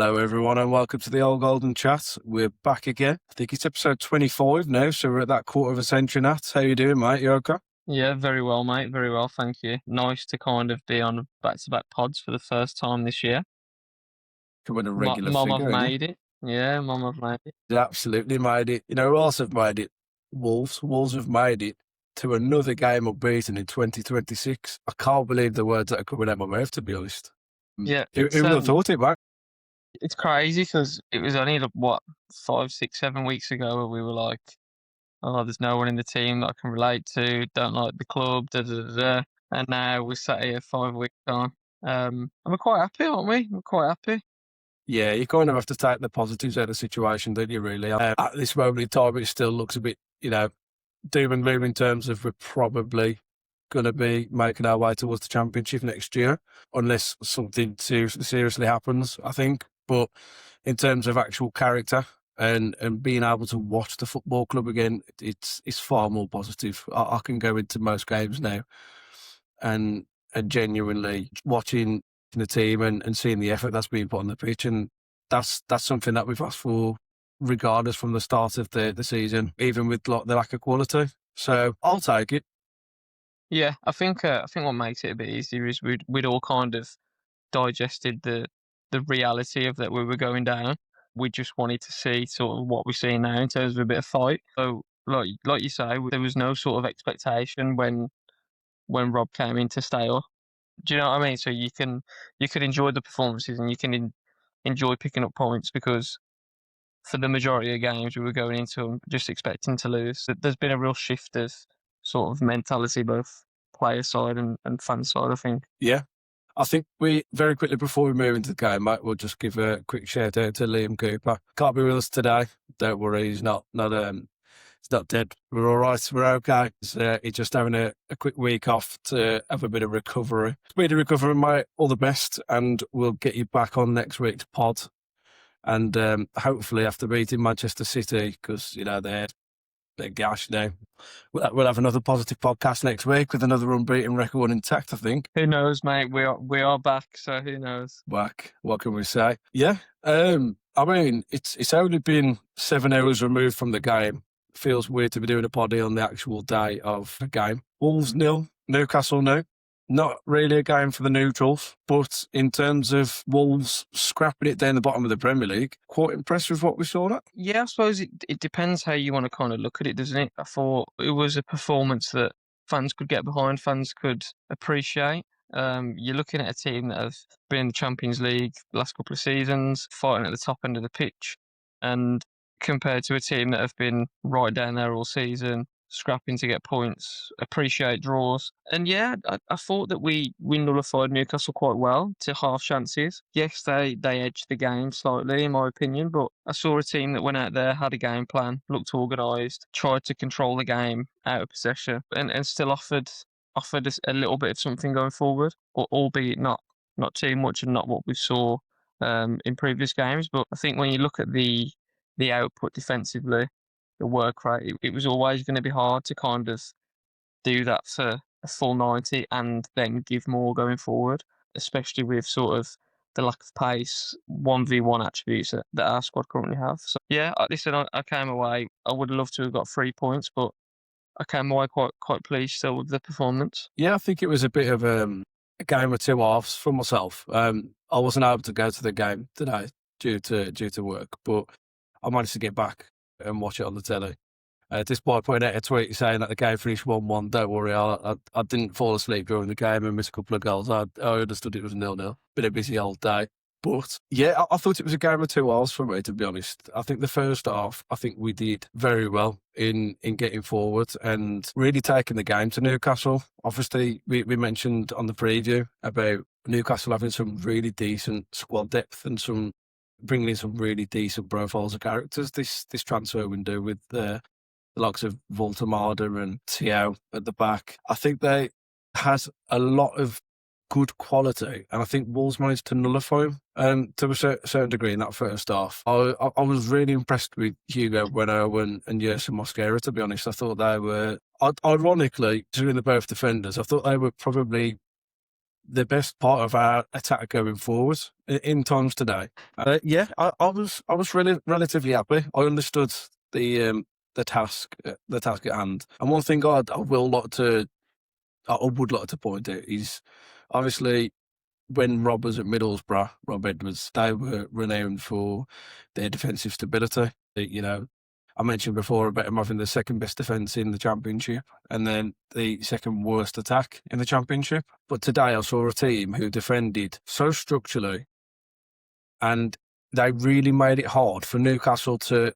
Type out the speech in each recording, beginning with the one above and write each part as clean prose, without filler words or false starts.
Hello, everyone, and welcome to the Old Golden Chat. We're back again. I think it's episode 25 now, so we're at that quarter of a century, Nat. How you doing, mate? You okay? Yeah, very well, mate. Very well, thank you. Nice to kind of be on back-to-back pods for the first time this year. Coming a regular Mom, I've figure, ain't you? made it. Yeah, Mom, I've made it. You absolutely made it. You know who else have made it? Wolves. Wolves have made it to another game unbeaten in 2026. I can't believe the words that are coming out of my mouth, to be honest. Yeah, Who would have thought it, mate? it's crazy because it was only what 5, 6, 7 weeks ago where we were like, "Oh, there's no one in the team that I can relate to. Don't like the club." Da da da. Da. And now we're sat here 5 weeks on. And we're quite happy, aren't we? We're quite happy. Yeah, you kind of have to take the positives out of the situation, don't you, really? At this moment in time, it still looks a bit, doom and gloom in terms of we're probably going to be making our way towards the championship next year, unless something seriously happens, I think. But in terms of actual character and being able to watch the football club again, it's far more positive. I can go into most games now and genuinely watching the team and seeing the effort that's being put on the pitch, and that's something that we've asked for regardless from the start of the season, even with the lack of quality. So I'll take it. Yeah, I think what makes it a bit easier is we'd all kind of digested the reality of that we were going down. We just wanted to see sort of what we're seeing now in terms of a bit of fight. So like you say, there was no sort of expectation when Rob came in to stay up. Do you know what I mean? So you can enjoy the performances and you can enjoy picking up points because for the majority of games we were going into them just expecting to lose. There's been a real shift of sort of mentality, both player side and fan side, I think. Yeah. I think we, very quickly before we move into the game, mate, we'll just give a quick shout out to Liam Cooper. Can't be with us today. Don't worry, he's not dead. We're all right. We're okay. He's just having a quick week off to have a bit of recovery. Speedy recovery, mate. All the best, and we'll get you back on next week's pod. And hopefully after beating Manchester City, because they're gash now. We'll have another positive podcast next week with another unbeaten record intact, I think. Who knows, mate? We are back, so who knows? Back. What can we say? Yeah. I mean, it's only been 7 hours removed from the game. Feels weird to be doing a poddy on the actual day of the game. Wolves 0, Newcastle 0. Not really a game for the neutrals, but in terms of Wolves scrapping it down the bottom of the Premier League, quite impressed with what we saw that. Yeah, I suppose it depends how you want to kind of look at it, doesn't it? I thought it was a performance that fans could get behind, fans could appreciate. You're looking at a team that have been in the Champions League the last couple of seasons, fighting at the top end of the pitch, and compared to a team that have been right down there all season, scrapping to get points, appreciate draws. And yeah, I thought that we nullified Newcastle quite well to half chances. Yes, they edged the game slightly, in my opinion, but I saw a team that went out there, had a game plan, looked organised, tried to control the game out of possession, and still offered us a little bit of something going forward, albeit not too much and not what we saw in previous games. But I think when you look at the output defensively, the work rate, it was always going to be hard to kind of do that for a full 90 and then give more going forward, especially with sort of the lack of pace, 1v1 attributes that our squad currently have. So yeah, listen, I came away, I would love to have got 3 points, but I came away quite pleased still with the performance. Yeah, I think it was a bit of a game of two halves for myself. I wasn't able to go to the game today due to work, but I managed to get back and watch it on the telly. Despite putting out a tweet saying that the game finished 1-1, don't worry, I didn't fall asleep during the game and miss a couple of goals. I understood it was 0-0. Been a busy old day. But yeah, I thought it was a game of two halves for me, to be honest. I think the first half, I think we did very well in getting forward and really taking the game to Newcastle. Obviously, we mentioned on the preview about Newcastle having some really decent squad depth and bringing in some really decent profiles of characters this transfer window with the likes of Voltemada and Thiaw at the back. I think they has a lot of good quality, and I think Wolves managed to nullify him to a certain degree in that first half. I was really impressed with Hugo, Bueno and Yerson, Mosquera, to be honest. I thought they were, ironically, considering they're both defenders, I thought they were probably the best part of our attack going forward in times today. Yeah, I was really relatively happy. I understood the task at hand. And one thing I would like to point out is obviously when Rob was at Middlesbrough, Rob Edwards, they were renowned for their defensive stability. You know, I mentioned before about him having the second best defence in the Championship and then the second worst attack in the Championship. But today I saw a team who defended so structurally and they really made it hard for Newcastle to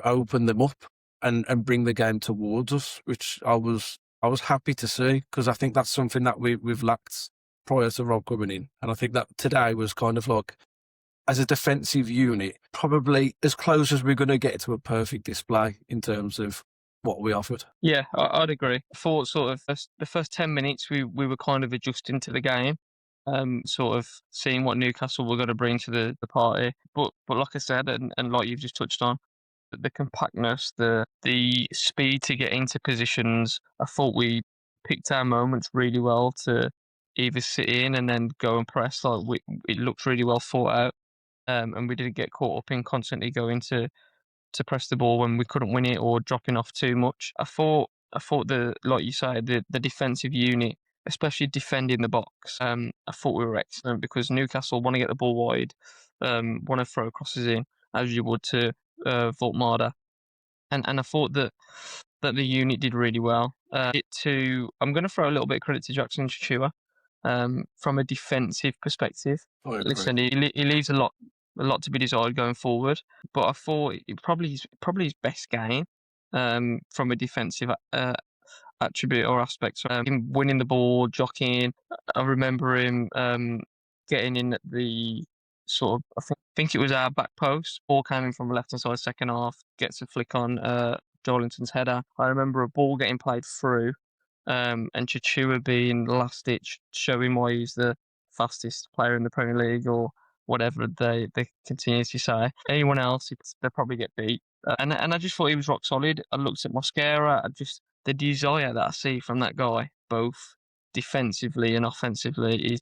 open them up and bring the game towards us, which I was happy to see, because I think that's something that we've lacked prior to Rob coming in. And I think that today was kind of like, as a defensive unit, probably as close as we're going to get to a perfect display in terms of what we offered. Yeah, I'd agree. I thought sort of the first 10 minutes we were kind of adjusting to the game, sort of seeing what Newcastle were going to bring to the party. But like I said, and like you've just touched on, the compactness, the speed to get into positions, I thought we picked our moments really well to either sit in and then go and press. Like it looked really well thought out, and we didn't get caught up in constantly going to press the ball when we couldn't win it or dropping off too much. I thought the, like you say, the defensive unit, especially defending the box, I thought we were excellent, because Newcastle want to get the ball wide, want to throw crosses in as you would to Voltmada, and I thought that the unit did really well. I'm going to throw a little bit of credit to Jackson Chua, from a defensive perspective. Listen, he leaves a lot to be desired going forward, but I thought it probably his best game, from a defensive attribute or aspect. So, him winning the ball, jockeying. I remember him getting in at the sort of, I think it was our back post. Ball came in from the left hand side, second half, gets a flick on Joelinton's header. I remember a ball getting played through, and Chichua being last ditch, showing why he's the fastest player in the Premier League, or whatever they continue to say. Anyone else, they'll probably get beat. And I just thought he was rock solid. I looked at Mosquera. The desire that I see from that guy, both defensively and offensively, is,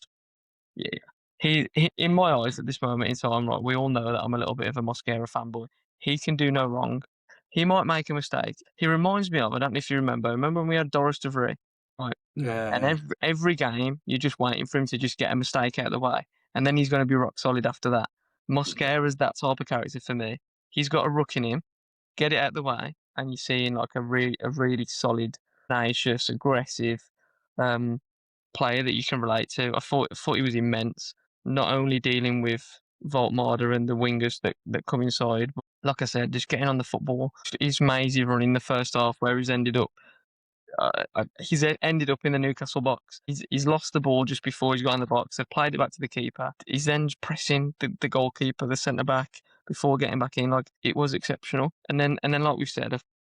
yeah. He in my eyes at this moment in time, right, we all know that I'm a little bit of a Mosquera fanboy. He can do no wrong. He might make a mistake. He reminds me of, I don't know if you remember when we had Doris DeVry, right? Yeah. And every game, you're just waiting for him to just get a mistake out of the way, and then he's going to be rock solid after that. Mosquera's that type of character for me. He's got a ruck in him, get it out of the way, and you're seeing like a really solid, tenacious, aggressive player that you can relate to. I thought he was immense, not only dealing with Voltmada and the wingers that come inside, but like I said, just getting on the football. He's mazy running the first half, where he's ended up in the Newcastle box. He's lost the ball just before he's got in the box. They've played it back to the keeper. He's then pressing the goalkeeper, the centre back, before getting back in. Like, it was exceptional. And then like we've said,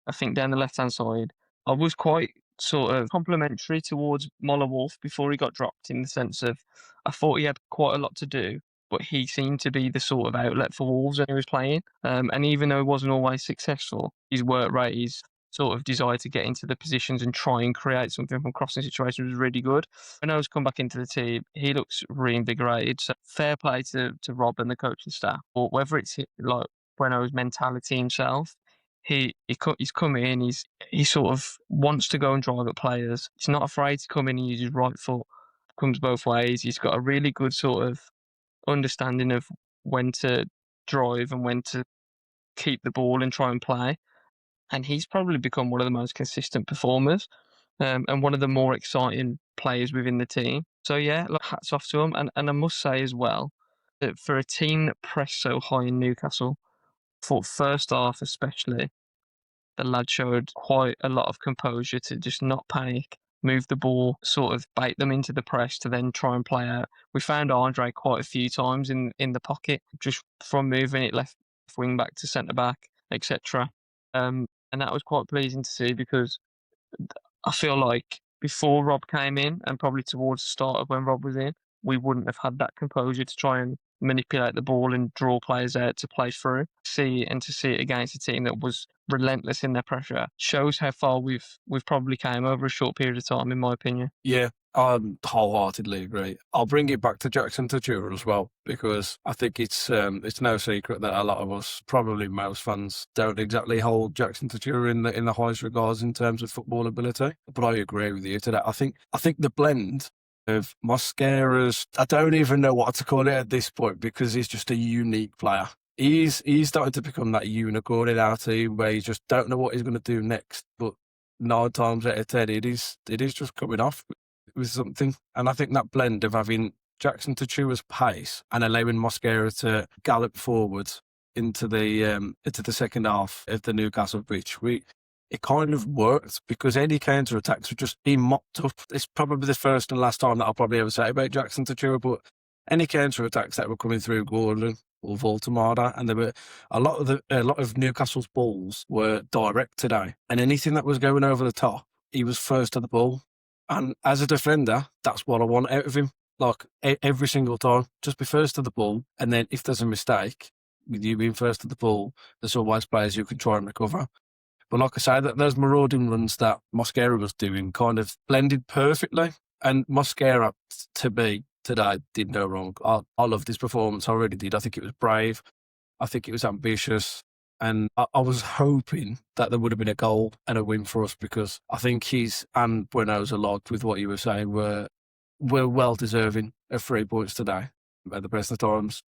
I think down the left hand side, I was quite sort of complimentary towards Moller Wolf before he got dropped, in the sense of, I thought he had quite a lot to do, but he seemed to be the sort of outlet for Wolves when he was playing. And even though he wasn't always successful, his work rate, his sort of desire to get into the positions and try and create something from crossing situations was really good. When I was come back into the team, he looks reinvigorated. So fair play to Rob and the coaching staff. But whether it's like Bueno's mentality himself, he's come in, he sort of wants to go and drive at players. He's not afraid to come in and use his right foot. Comes both ways. He's got a really good sort of understanding of when to drive and when to keep the ball and try and play. And he's probably become one of the most consistent performers, and one of the more exciting players within the team. So yeah, look, hats off to him. And I must say as well, that for a team that pressed so high in Newcastle, for first half especially, the lad showed quite a lot of composure to just not panic, move the ball, sort of bait them into the press to then try and play out. We found Andre quite a few times in the pocket, just from moving it left wing back to centre back, etc. And that was quite pleasing to see, because I feel like before Rob came in, and probably towards the start of when Rob was in, we wouldn't have had that composure to try and manipulate the ball and draw players out to play through. See it against a team that was relentless in their pressure shows how far we've probably came over a short period of time, in my opinion. Yeah, I wholeheartedly agree. I'll bring it back to Jackson Tachura as well, because I think it's no secret that a lot of us, probably most fans, don't exactly hold Jackson Tachura in the highest regards in terms of football ability. But I agree with you to that. I think the blend of Mosquera's, I don't even know what to call it at this point, because he's just a unique player. He's starting to become that unicorn in our team where you just don't know what he's going to do next, but 9 times out of 10, it is just coming off with something. And I think that blend of having Jackson Tachura's pace and allowing Mosquera to gallop forward into the second half of the Newcastle pitch, it kind of worked, because any counter attacks would just be mopped up. It's probably the first and last time that I'll probably ever say about Jackson Tachura, but any counter attacks that were coming through Gordon or Voltemada, and there were a lot of Newcastle's balls were direct today, and anything that was going over the top, he was first to the ball. And as a defender, that's what I want out of him. Like every single time, just be first to the ball, and then if there's a mistake with you being first to the ball, there's always players who can try and recover. But like I say, that those marauding runs that Mosquera was doing kind of blended perfectly, and Mosquera to me today did no wrong. I loved his performance. I really did. I think it was brave. I think it was ambitious. And I was hoping that there would have been a goal and a win for us, because I think he's and Bueno's alike with what you were saying were well deserving of 3 points today at the best of times.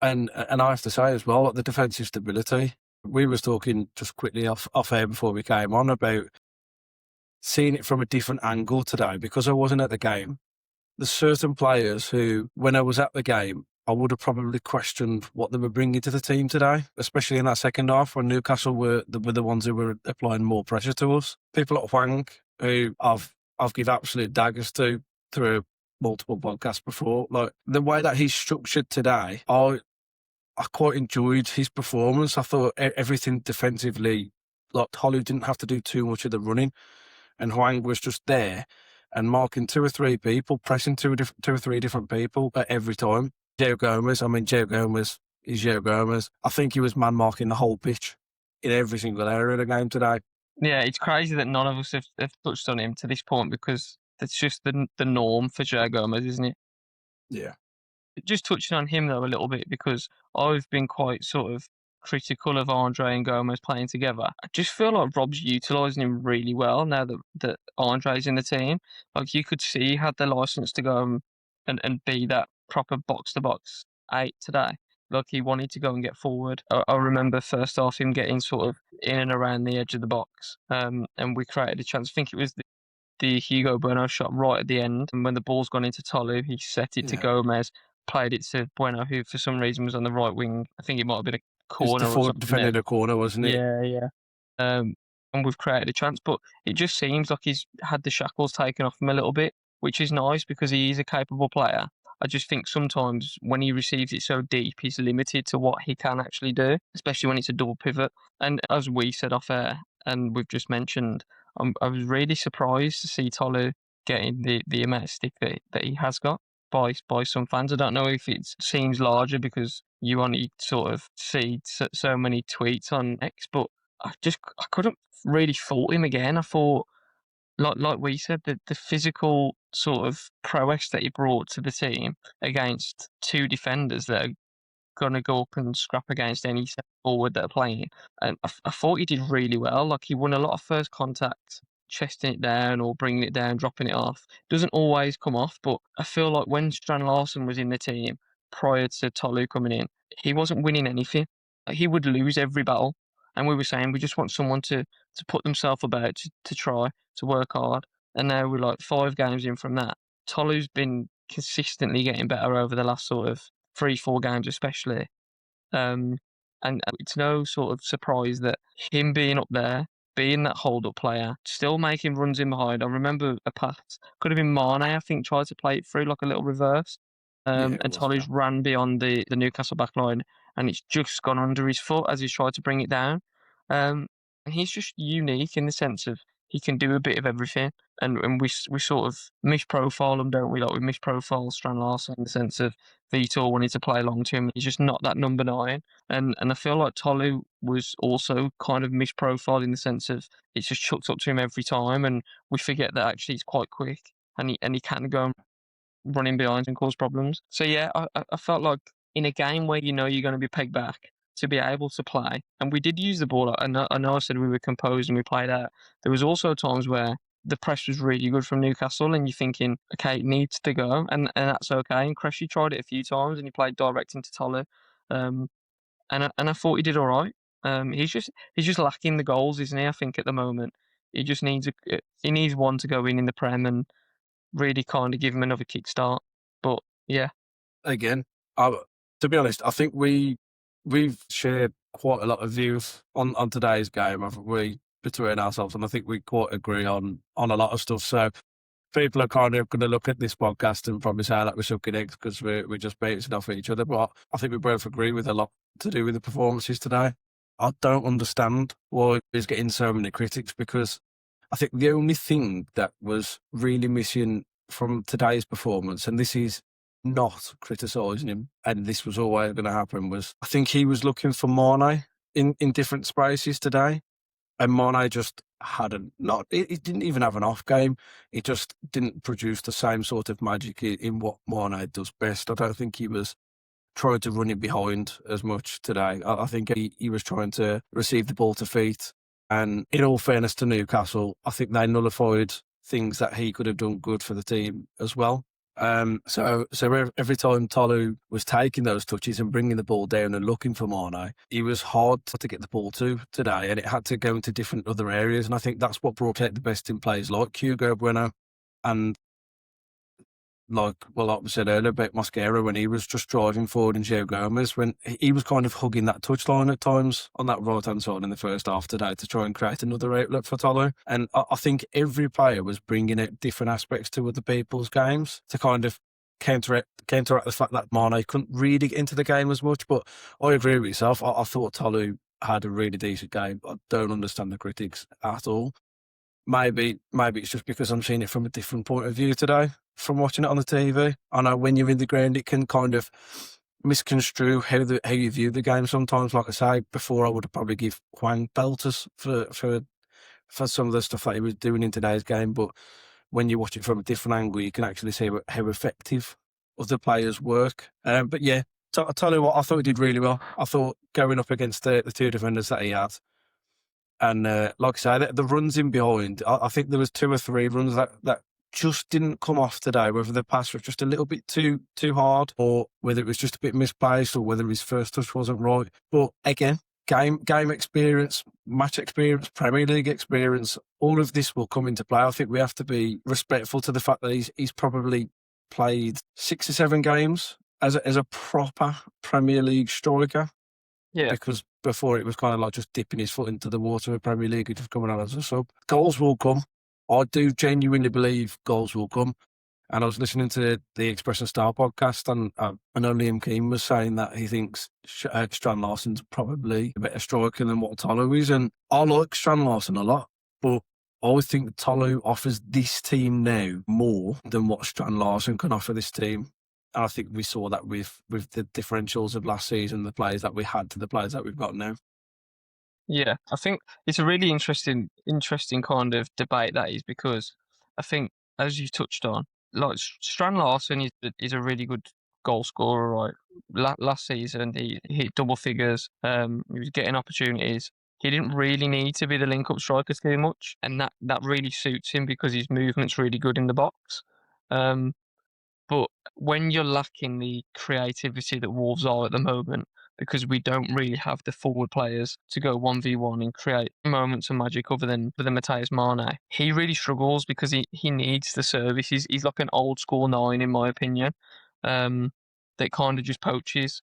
And I have to say as well, the defensive stability. We was talking just quickly off air before we came on about seeing it from a different angle today, because I wasn't at the game. There's certain players who, when I was at the game, I would have probably questioned what they were bringing to the team today, especially in that second half when Newcastle were the ones who were applying more pressure to us. People like Huang, who I've given absolute daggers to through multiple podcasts before, like the way that he's structured today, I quite enjoyed his performance. I thought everything defensively, like Tolu didn't have to do too much of the running, and Huang was just there and marking 2 or 3 people, pressing 2 or 3 different people at every time. Joe Gomez is Joe Gomez. I think he was man marking the whole pitch in every single area of the game today. Yeah, it's crazy that none of us have touched on him to this point, because it's just the norm for Joe Gomez, isn't it? Yeah. Just touching on him though a little bit, because I've been quite sort of critical of Andre and Gomez playing together. I just feel like Rob's utilising him really well now that Andre's in the team. Like you could see he had the licence to go and be that proper box-to-box 8 today. Like he wanted to go and get forward. I remember first half him getting sort of in and around the edge of the box, and we created a chance. I think it was the Hugo Bueno shot right at the end, and when the ball's gone into Tolu, he set it to Gomez, played it to Bueno, who for some reason was on the right wing. I think it might have been a corner or something. Defending a corner, wasn't it? Yeah. And we've created a chance, but it just seems like he's had the shackles taken off him a little bit, which is nice because he is a capable player. I just think sometimes when he receives it so deep, he's limited to what he can actually do, especially when it's a double pivot. And as we said off air, and we've just mentioned, I was really surprised to see Tolu getting the amount of stick that he has got by some fans. I don't know if it seems larger because you only sort of see so many tweets on X, but I couldn't really fault him again. I thought, like we said, the physical sort of prowess that he brought to the team against 2 defenders that are going to go up and scrap against any forward that are playing. And I thought he did really well. Like he won a lot of first contact, chesting it down or bringing it down, dropping it off. Doesn't always come off, but I feel like when Strand Larsen was in the team prior to Tolu coming in, he wasn't winning anything. Like, he would lose every battle. And we were saying we just want someone to put themselves about, to try, to work hard. And now we're like 5 games in from that. Tolu's been consistently getting better over the last sort of 3-4 games especially. And it's no sort of surprise that him being up there, being that hold-up player, still making runs in behind. I remember a pass, could have been Mane, I think, tried to play it through like a little reverse. And Tolu's ran beyond the Newcastle backline, and it's just gone under his foot as he's tried to bring it down. And he's just unique in the sense of he can do a bit of everything. And we sort of misprofile him, don't we? Like we misprofile Strand Larsen in the sense of Vitor wanted to play long to him. He's just not that number 9. And I feel like Tolu was also kind of misprofiled in the sense of it's just chucked up to him every time, and we forget that actually he's quite quick and he can go and running behind and cause problems. So yeah, I felt like in a game where you know you're going to be pegged back, to be able to play, and we did use the ball. I know I said we were composed and we played out. There was also times where the press was really good from Newcastle, and you're thinking, okay, it needs to go, and that's okay. And Cressy tried it a few times, and he played direct into Tolu, and I thought he did all right. He's just lacking the goals, isn't he? I think at the moment he just needs he needs one to go in the Prem and really kind of give him another kickstart. But yeah, Again, to be honest, I think we've shared quite a lot of views on today's game, haven't we, between ourselves, and I think we quite agree on a lot of stuff. So people are kind of going to look at this podcast and probably say that we're sucking eggs because we're just bouncing off each other. But I think we both agree with a lot to do with the performances today. I don't understand why he's getting so many critics, because I think the only thing that was really missing from today's performance, and this is not criticising him, and this was always going to happen, was I think he was looking for Mane in different spaces today, and Mane just hadn't. He didn't even have an off game. He just didn't produce the same sort of magic in what Mane does best. I don't think he was trying to run in behind as much today. I think he was trying to receive the ball to feet. And in all fairness to Newcastle, I think they nullified things that he could have done good for the team as well. So every time Tolu was taking those touches and bringing the ball down and looking for Mane, he was hard to get the ball to today, and it had to go into different other areas. And I think that's what brought out the best in players like Hugo, Bueno, and like we said earlier about Mosquera, when he was just driving forward, and Joe Gomez, when he was kind of hugging that touchline at times on that right-hand side in the first half today to try and create another outlet for Tolu. And I think every player was bringing out different aspects to other people's games to kind of counteract the fact that Mane couldn't really get into the game as much. But I agree with yourself. I thought Tolu had a really decent game. I don't understand the critics at all. Maybe it's just because I'm seeing it from a different point of view today from watching it on the TV. I know when you're in the ground, it can kind of misconstrue how you view the game sometimes. Like I say, before I would have probably give Hwang belters for some of the stuff that he was doing in today's game. But when you watch it from a different angle, you can actually see how effective other players work. But yeah, I'll tell you what, I thought he did really well. I thought going up against the two defenders that he had, and like I say, the runs in behind, I think there was 2 or 3 runs that just didn't come off today, whether the pass was just a little bit too hard, or whether it was just a bit misplaced, or whether his first touch wasn't right. But again, game experience, match experience, Premier League experience, all of this will come into play. I think we have to be respectful to the fact that he's probably played 6 or 7 games as a proper Premier League striker. yeah, Because before it was kind of like just dipping his foot into the water of Premier League and just coming on as a sub. Goals will come. I do genuinely believe goals will come. And I was listening to the Expression Star podcast, and I know Liam Keane was saying that he thinks Strand Larsen's probably a better striker than what Tolu is. And I like Strand Larsen a lot, but I always think Tolu offers this team now more than what Strand Larsen can offer this team. And I think we saw that with the differentials of last season, the players that we had to the players that we've got now. yeah. I think it's a really interesting kind of debate that is, because I think, as you touched on, like Strand Larsen is a really good goal scorer, right? Last season he hit double figures. He was getting opportunities. He didn't really need to be the link-up striker too much, and that really suits him because his movement's really good in the box. But when you're lacking the creativity that Wolves are at the moment, because we don't really have the forward players to go 1v1 and create moments of magic other than Matheus Mane, he really struggles because he needs the service. He's like an old school 9, in my opinion, that kind of just poaches.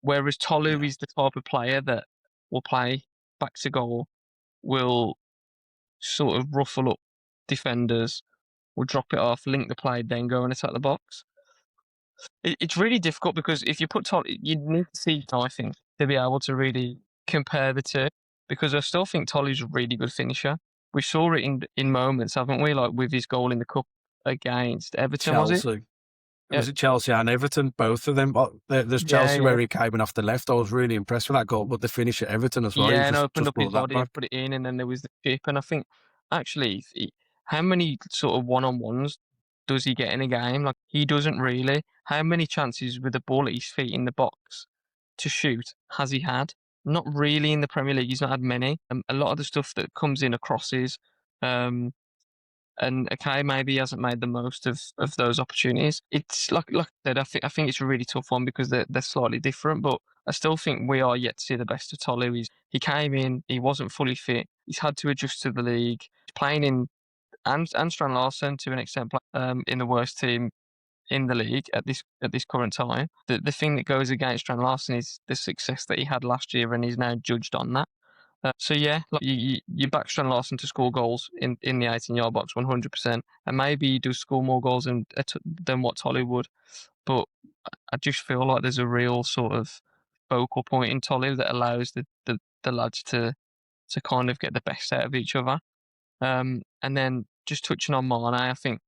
Whereas Tolu is the type of player that will play back to goal, will sort of ruffle up defenders, will drop it off, link the play, then go and attack the box. It's really difficult because if you put Tolu, you need to see, I think, to be able to really compare the two. Because I still think Tolu's a really good finisher. we saw it in moments, haven't we? Like with his goal in the cup against Everton, was it? Chelsea. Was it Chelsea and Everton? Both of them. There's Yeah, Chelsea yeah. where he came in off the left. I was really impressed with that goal, but the finish at Everton as well. Yeah, He and opened just up his brought that body and back. put it in, and then there was the chip. And I think actually, how many sort of one-on-ones does he get in a game? Like he doesn't really. How many chances with the ball at his feet in the box to shoot has he had? Not really in the Premier League. He's not had many. A lot of the stuff that comes in are crosses. And okay, maybe he hasn't made the most of those opportunities. It's like I said, I think it's a really tough one because they're slightly different, but I still think we are yet to see the best of Tolu. He came in, he wasn't fully fit. He's had to adjust to the league. He's playing in and Strand Larsen to an extent, in the worst team in the league at this current time. The thing that goes against Strand Larsen is the success that he had last year, and he's now judged on that. So yeah, like you back Strand Larsen to score goals in the 18-yard box 100%, and maybe he does score more goals than what Tolu would. But I just feel like there's a real sort of focal point in Tolu that allows the lads to kind of get the best out of each other. And then just touching on Mane, I think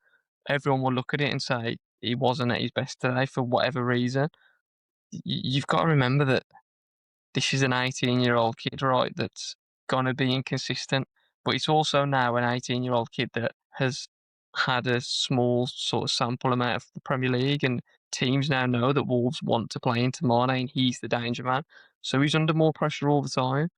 everyone will look at it and say he wasn't at his best today for whatever reason. You've got to remember that this is an 18-year-old kid, right, that's going to be inconsistent. But it's also now an 18-year-old kid that has had a small sort of sample amount of the Premier League, and teams now know that Wolves want to play into Mane, and he's the danger man. So he's under more pressure all the time,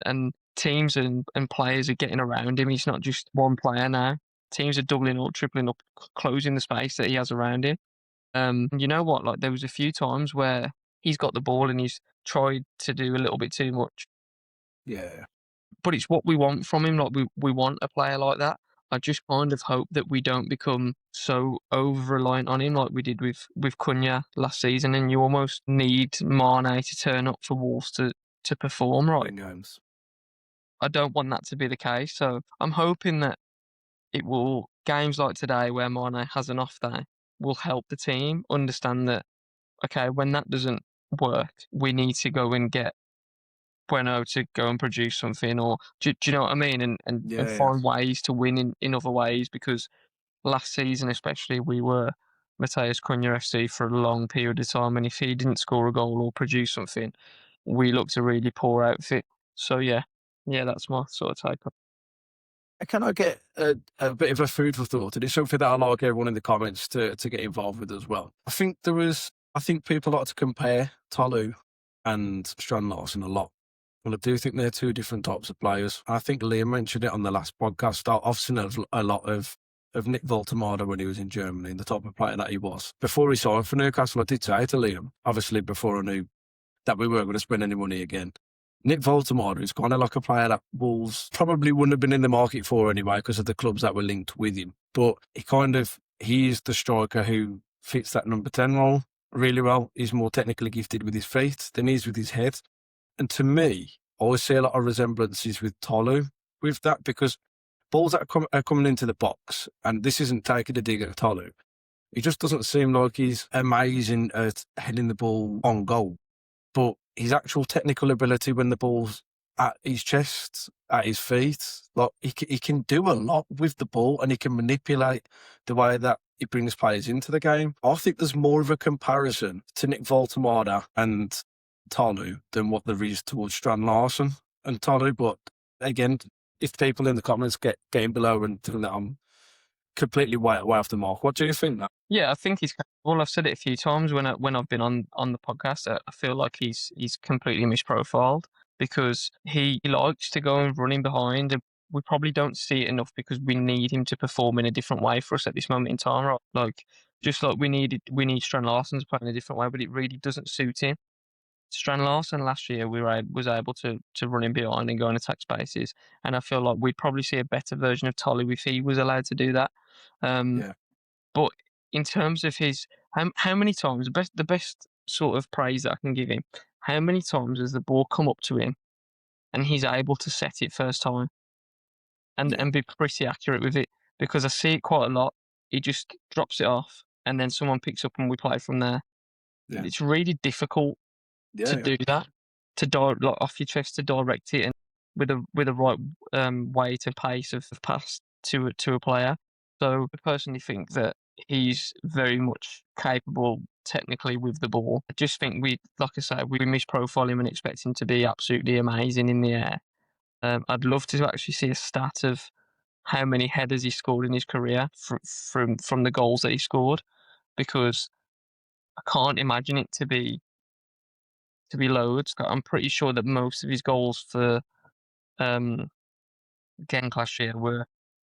and teams and players are getting around him. He's not just one player now. Teams are doubling up, tripling up, closing the space that he has around him. You know what? Like there was a few times where he's got the ball and he's tried to do a little bit too much. Yeah. But it's what we want from him. Like we want a player like that. I just kind of hope that we don't become so over reliant on him like we did with Cunha last season, and you almost need Mane to turn up for Wolves to perform right. Games. I don't want that to be the case. So I'm hoping that it will games like today where Mane has an off day will help the team understand that okay, when that doesn't work, we need to go and get Bueno to go and produce something, or do you know what I mean? And find ways to win in other ways, because last season especially we were Mateus Cunha FC for a long period of time, and if he didn't score a goal or produce something, we looked a really poor outfit. So yeah, that's my sort of take on. Can I get a bit of a food for thought? And it's something that I like everyone in the comments to get involved with as well. I think people like to compare Tolu and Strand Larsen a lot. Well, I do think they're two different types of players. I think Liam mentioned it on the last podcast. I've seen a lot of Nick Voltemada when he was in Germany and the type of player that he was. Before he signed for Newcastle, I did say to Liam, obviously before I knew that we weren't going to spend any money again, Nick Voltemada is kind of like a player that Wolves probably wouldn't have been in the market for anyway because of the clubs that were linked with him. But he is the striker who fits that number 10 role really well. He's more technically gifted with his feet than he is with his head. And to me, I always see a lot of resemblances with Tolu with that, because balls that are coming into the box, and this isn't taking a dig at Tolu, he just doesn't seem like he's amazing at heading the ball on goal. But his actual technical ability when the ball's at his chest, at his feet, like he can do a lot with the ball, and he can manipulate the way that he brings players into the game. I think there's more of a comparison to Nick Voltemada and Tolu than what there is towards Strand Larsen and Tolu. But again, if people in the comments get game below and think that I'm completely way off the mark, what do you think? Yeah, I think he's capable. I've said it a few times when I've been on the podcast. I feel like he's completely misprofiled because he likes to go and run in behind, and we probably don't see it enough because we need him to perform in a different way for us at this moment in time. Right? Like just like we need Strand Larsen to play in a different way, but it really doesn't suit him. Strand Larsen last year was able to run in behind and go and attack spaces, and I feel like we'd probably see a better version of Tolu if he was allowed to do that. But in terms of his, how many times, the best sort of praise that I can give him, how many times has the ball come up to him and he's able to set it first time and be pretty accurate with it? Because I see it quite a lot. He just drops it off and then someone picks up and we play from there. Yeah. It's really difficult to do that, like off your chest to direct it. And with the right weight and pace of pass to a player. So I personally think that he's very much capable technically with the ball. I just think like I say, we misprofile him and expect him to be absolutely amazing in the air. I'd love to actually see a stat of how many headers he scored in his career from the goals that he scored, because I can't imagine it to be loads. I'm pretty sure that most of his goals for Genk last year were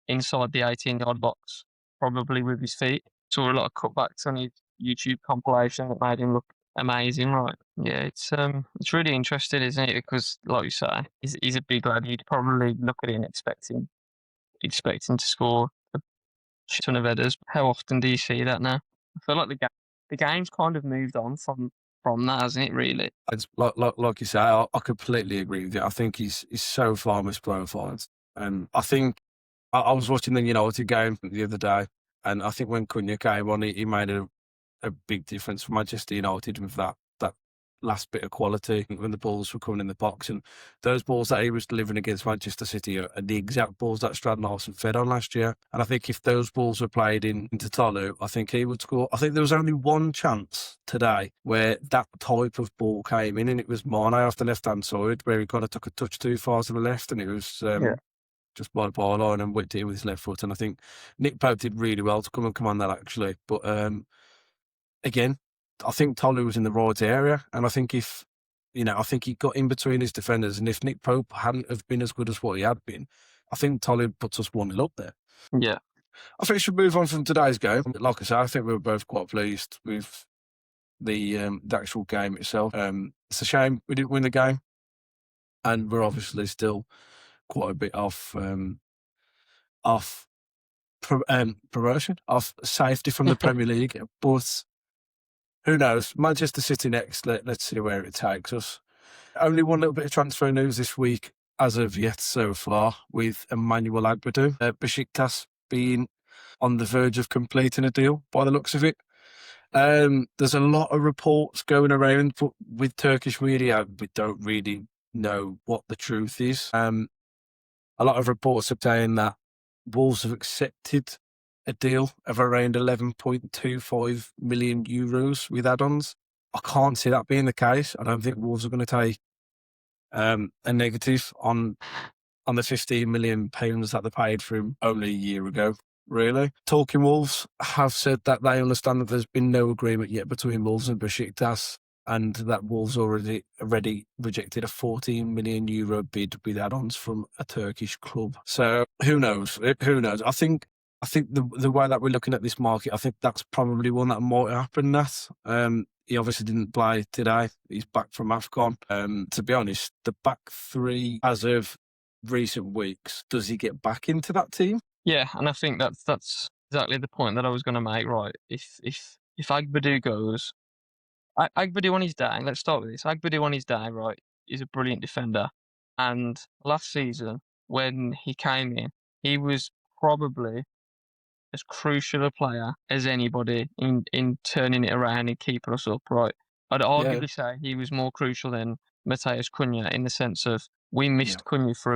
inside the 18-yard box, probably with his feet. Saw a lot of cutbacks on his YouTube compilation that made him look amazing, right? Yeah, it's really interesting, isn't it? Because, like you say, he's a big lad. You'd probably look at him expecting to score a ton of headers. How often do you see that now? I feel like the game's kind of moved on from that, hasn't it? Really. It's like you say, I completely agree with you. I think he's so far misprofiled, and I think I was watching the United game the other day, and I think when Cunha came on, he made a big difference for Manchester United with that last bit of quality when the balls were coming in the box. And those balls that he was delivering against Manchester City are the exact balls that Stradnarsson fed on last year. And I think if those balls were played into Tolu, I think he would score. I think there was only one chance today where that type of ball came in, and it was Mane off the left-hand side, where he kind of took a touch too far to the left, and it was just by the byline and whipped it in with his left foot. And I think Nick Pope did really well to come on that, actually. But again, I think Tolu was in the right area, and I think I think he got in between his defenders, and if Nick Pope hadn't have been as good as what he had been, I think Tolu puts us 1-0 up there. Yeah. I think we should move on from today's game. Like I said, I think we were both quite pleased with the actual game itself. It's a shame we didn't win the game, and we're obviously still quite a bit off promotion, off safety from the Premier League, but who knows? Manchester City next. Let's see where it takes us. Only one little bit of transfer news this week, as of yet so far, with Emmanuel Agbadou. Besiktas being on the verge of completing a deal, by the looks of it. There's a lot of reports going around, but with Turkish media, we don't really know what the truth is. A lot of reports are saying that Wolves have accepted a deal of around 11.25 million euros with add-ons. I can't see that being the case. I don't think Wolves are going to take a negative on the 15 million pounds that they paid for him only a year ago, really. Talking Wolves have said that they understand that there's been no agreement yet between Wolves and Besiktas, and that Wolves already rejected a 14 million euro bid with add-ons from a Turkish club. So who knows? Who knows? I think the way that we're looking at this market, I think that's probably one that might happen, Nath. He obviously didn't play today. He's back from AFCON. To be honest, the back three, as of recent weeks, does he get back into that team? Yeah, and I think that's exactly the point that I was going to make, right? If Agbadou goes, Agbadou on his day, let's start with this. Agbadou on his day, right, is a brilliant defender. And last season, when he came in, he was probably as crucial a player as anybody in turning it around and keeping us up, right? I'd arguably say he was more crucial than Matheus Cunha, in the sense of we missed Cunha for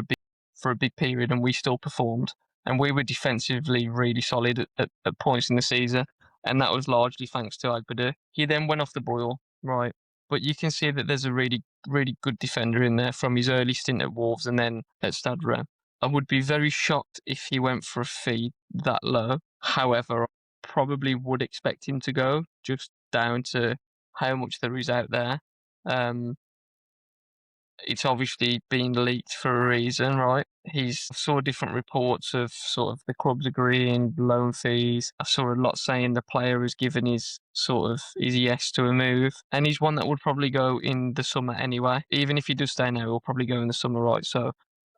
a big period and we still performed. And we were defensively really solid at points in the season. And that was largely thanks to Agbadou. He then went off the boil, right? But you can see that there's a really, really good defender in there from his early stint at Wolves and then at Stade Rennes. I would be very shocked if he went for a fee that low. However, I probably would expect him to go, just down to how much there is out there. It's obviously been leaked for a reason, right? I saw different reports of sort of the clubs agreeing loan fees. I saw a lot saying the player has given his yes to a move, and he's one that would probably go in the summer anyway. Even if he does stay now, he'll probably go in the summer, right? So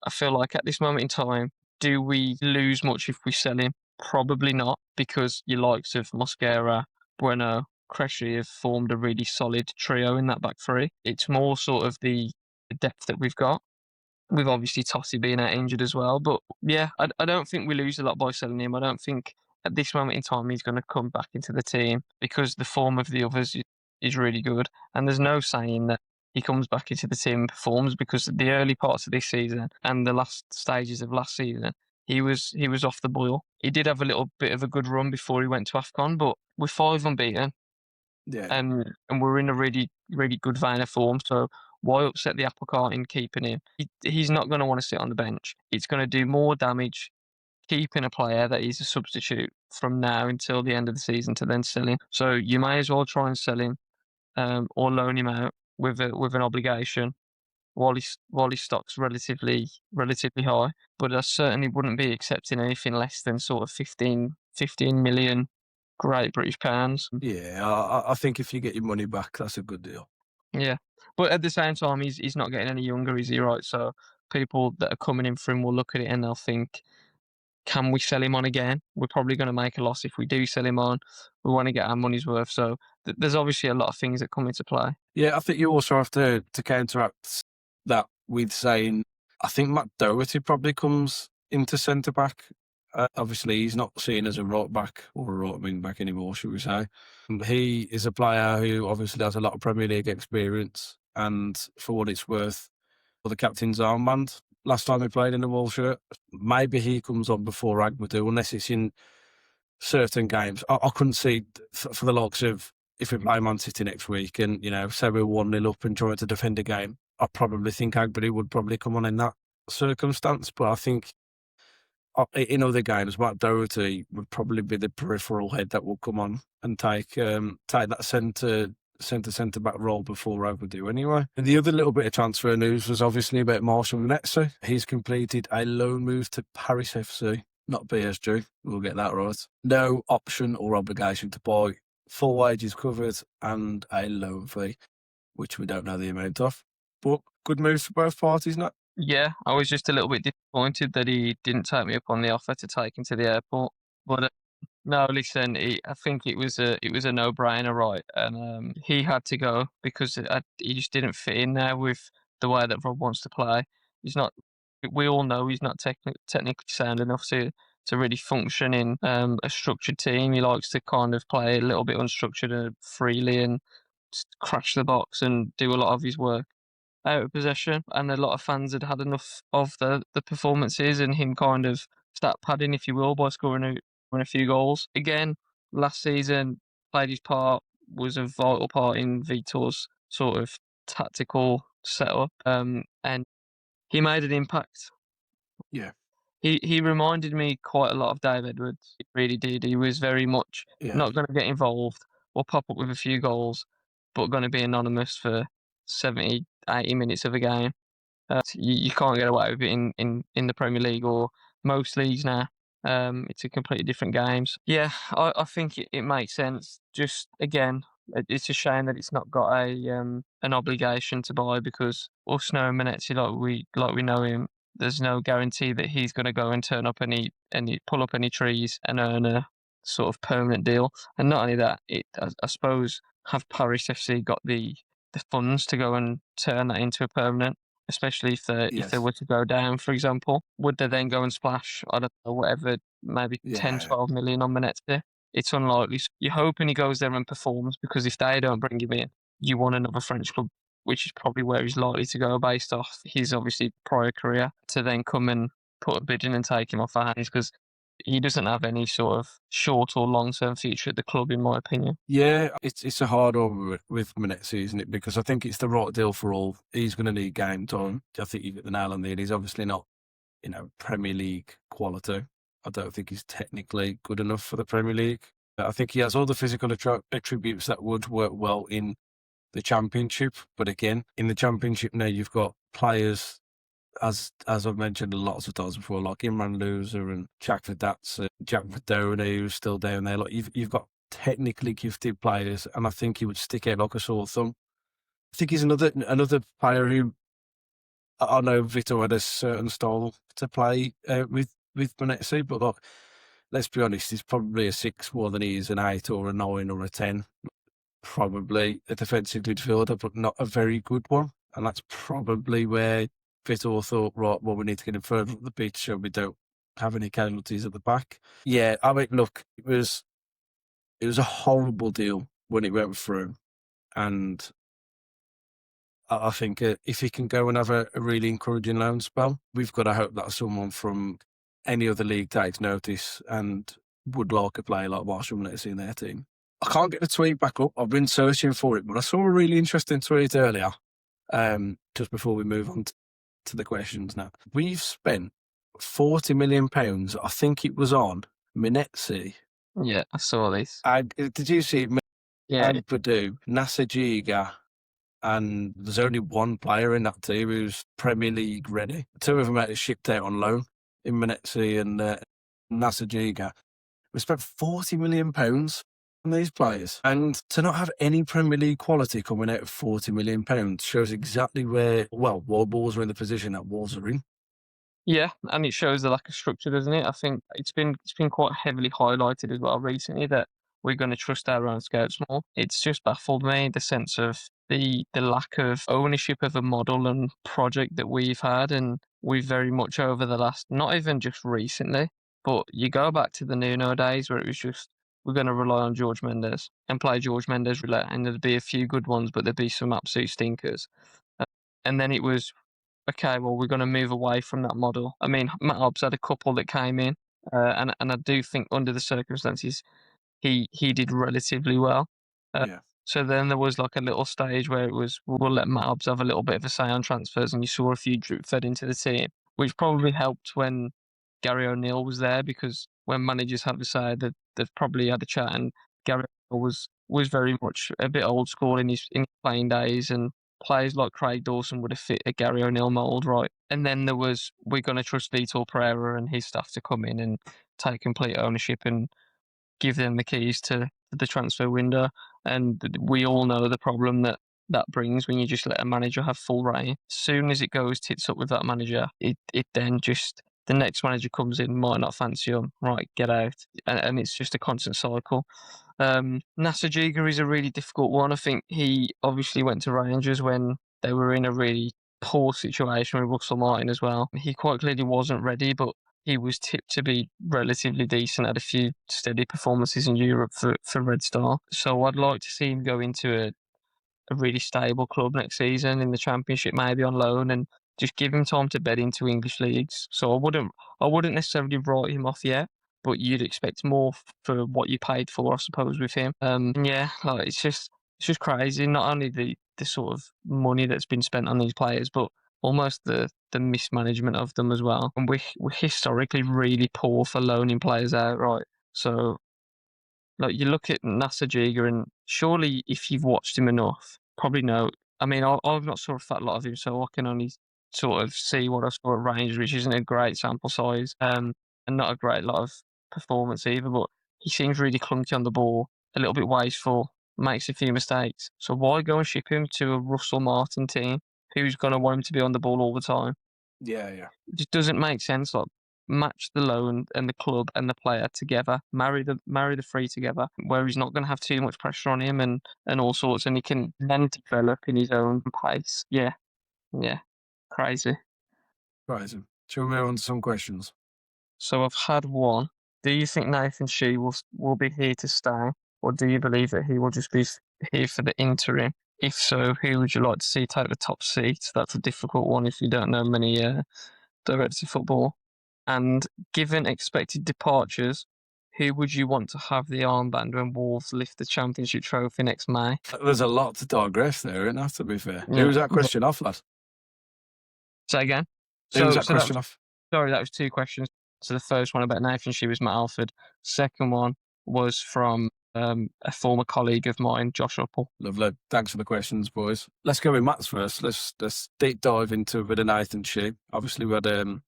I feel like at this moment in time, do we lose much if we sell him? Probably not, because your likes of Mosquera, Bueno, Cressy have formed a really solid trio in that back three. It's more sort of the depth that we've got, with obviously Totti being out injured as well. But yeah, I don't think we lose a lot by selling him. I don't think at this moment in time he's going to come back into the team, because the form of the others is really good. And there's no saying that he comes back into the team and performs, because the early parts of this season and the last stages of last season, he was off the boil. He did have a little bit of a good run before he went to AFCON, but we're 5 unbeaten, Yeah. and we're in a really, really good vein of form. So why upset the apple cart in keeping him? He's not going to want to sit on the bench. It's going to do more damage keeping a player that is a substitute from now until the end of the season to then sell him. So you may as well try and sell him, or loan him out with an obligation while his stock's relatively high. But I certainly wouldn't be accepting anything less than sort of 15 million Great British pounds. Yeah, I think if you get your money back, that's a good deal. Yeah, but at the same time, he's not getting any younger, is he? Right, so people that are coming in for him will look at it and they'll think, can we sell him on again? We're probably going to make a loss if we do sell him on. We want to get our money's worth. So there's obviously a lot of things that come into play. Yeah, I think you also have to counteract that with saying, I think Matt Doherty probably comes into centre back. Obviously, he's not seen as a right back or a right wing back anymore, should we say. He is a player who obviously has a lot of Premier League experience, and for what it's worth, for the captain's armband last time he played in the Wall shirt, maybe he comes on before Agmadou, unless it's in certain games. I couldn't see for the likes of, if we play Man City next week and, say we're 1-0 up and trying to defend a game, I probably think Agmadou would probably come on in that circumstance. But I think in other games, Matt Doherty would probably be the peripheral head that will come on and take that centre back role before Agmadou anyway. And the other little bit of transfer news was obviously about Marshall Netze. He's completed a loan move to Paris FC. Not PSG, we'll get that right. No option or obligation to buy, full wages covered, and a loan fee, which we don't know the amount of. But good moves for both parties, Nat. Yeah, I was just a little bit disappointed that he didn't take me up on the offer to take him to the airport. But no, listen, I think it was a no-brainer, right? And he had to go because he just didn't fit in there with the way that Rob wants to play. He's not. We all know he's not technically sound enough to really function in a structured team. He likes to kind of play a little bit unstructured and freely and just crash the box and do a lot of his work out of possession. And a lot of fans had enough of the performances and him kind of stat padding, if you will, by scoring a few goals. Again, last season, played his part, was a vital part in Vitor's sort of tactical setup, and he made an impact. Yeah. He reminded me quite a lot of Dave Edwards. He really did. He was very much not going to get involved or pop up with a few goals, but going to be anonymous for 70, 80 minutes of a game. You can't get away with it in the Premier League or most leagues now. It's a completely different games. Yeah, I think it makes sense. Just again, it's a shame that it's not got an obligation to buy, because us knowing Manetzi like we know him, there's no guarantee that he's going to go and turn up any pull up any trees and earn a sort of permanent deal. And not only that, I suppose, have Paris FC got the funds to go and turn that into a permanent, especially if they were to go down, for example? Would they then go and splash, I don't know, whatever, maybe 10, 12 million on Manetzi? It's unlikely. So you're hoping he goes there and performs, because if they don't bring him in, you want another French club, which is probably where he's likely to go based off his obviously prior career, to then come and put a bid in and take him off our hands, because he doesn't have any sort of short or long-term future at the club, in my opinion. Yeah, it's a hard one with Manetzi, isn't it? Because I think it's the right deal for all. He's going to need game time. I think you hit the nail on the head. He's obviously not, Premier League quality. I don't think he's technically good enough for the Premier League. I think he has all the physical attributes that would work well in the Championship. But again, in the Championship now, you've got players, as I've mentioned lots of times before, like Imran Loser and Jack Verdats, Jack Verdoni, who's still down there. Like you've got technically gifted players, and I think he would stick out like a sore thumb. I think he's another player who, I know Vito had a certain style to play with Manetzi, but look, let's be honest, he's probably a 6 more than he is an 8 or a 9 or a 10. Probably a defensive midfielder, but not a very good one. And that's probably where Vito thought, right, well, we need to get him further up the pitch so we don't have any casualties at the back. Yeah, I mean, look, it was a horrible deal when it went through. And I think if he can go and have a really encouraging loan spell, we've got to hope that someone from any other league takes notice and would like a player like Marshall Lettuce in their team. I can't get the tweet back up. I've been searching for it, but I saw a really interesting tweet earlier, just before we move on to the questions now. We've spent £40 million, I think it was on Minetsi. Yeah, I saw this. Did you see it? Yeah, Purdue, Nasajiga, and there's only one player in that team who's Premier League ready. Two of them are shipped out on loan in Minetsi and Nasajiga. We spent £40 million on these players, and to not have any Premier League quality coming out of £40 million shows exactly where Wolves are in the position that Wolves are in. yeah, and it shows the lack of structure, doesn't it? I think it's been quite heavily highlighted as well recently that we're going to trust our own scouts more. It's just baffled me, the sense of the lack of ownership of a model and project that we've had, and we've very much over the last, not even just recently, but you go back to the Nuno days where it was just, we're going to rely on George Mendes and play George Mendes roulette, and there'd be a few good ones, but there'd be some absolute stinkers. And then it was, okay, well, we're going to move away from that model. I mean, Matt Hobbs had a couple that came in, and I do think under the circumstances, he did relatively well. Yeah. So then there was like a little stage where it was, we'll let Matt Hobbs have a little bit of a say on transfers, and you saw a few drip fed into the team, which probably helped when Gary O'Neill was there, because when managers have a say, they've probably had a chat, and Gary O'Neill was very much a bit old school in his playing days, and players like Craig Dawson would have fit a Gary O'Neill mould, right? And then there was, we're going to trust Vitor Pereira and his staff to come in and take complete ownership and give them the keys to the transfer window. And we all know the problem that brings when you just let a manager have full reign. As soon as it goes tits up with that manager, it then just, the next manager comes in, might not fancy him, right, get out. And it's just a constant cycle. Nasajiga is a really difficult one. I think he obviously went to Rangers when they were in a really poor situation with Russell Martin as well. He quite clearly wasn't ready, but he was tipped to be relatively decent, had a few steady performances in Europe for Red Star. So I'd like to see him go into a really stable club next season in the Championship, maybe on loan, and just give him time to bed into English leagues. So I wouldn't necessarily write him off yet, but you'd expect more for what you paid for, I suppose, with him. Yeah, like it's just crazy. Not only the sort of money that's been spent on these players, but almost the mismanagement of them as well. And we're historically really poor for loaning players out, right? So like you look at Nasajiga, and surely if you've watched him enough, probably know. I mean, I've not saw a fat lot of him, so I can only sort of see what I saw at Rangers, which isn't a great sample size, and not a great lot of performance either. But he seems really clunky on the ball, a little bit wasteful, makes a few mistakes. So why go and ship him to a Russell Martin team who's going to want him to be on the ball all the time? Yeah. It just doesn't make sense. Like, match the loan and the club and the player together, marry the three together, where he's not going to have too much pressure on him and all sorts, and he can then develop in his own pace. Yeah, crazy. Right. Shall we move on to some questions? So I've had one. Do you think Nathan Shee will be here to stay, or do you believe that he will just be here for the interim? If so, who would you like to see take the top seat? That's a difficult one if you don't know many directors of football. And given expected departures, who would you want to have the armband when Wolves lift the Championship trophy next May? There's a lot to digress there, isn't there, to be fair? Yeah. Who was that question off, lad? Say again? Who was that question off? Sorry, that was two questions. So the first one about Nathan Shee was Matt Alford. Second one was from a former colleague of mine, Josh Uppel. Lovely. Thanks for the questions, boys. Let's go with Matt's first. Let's deep dive into a bit of Nathan Shee. Obviously, we had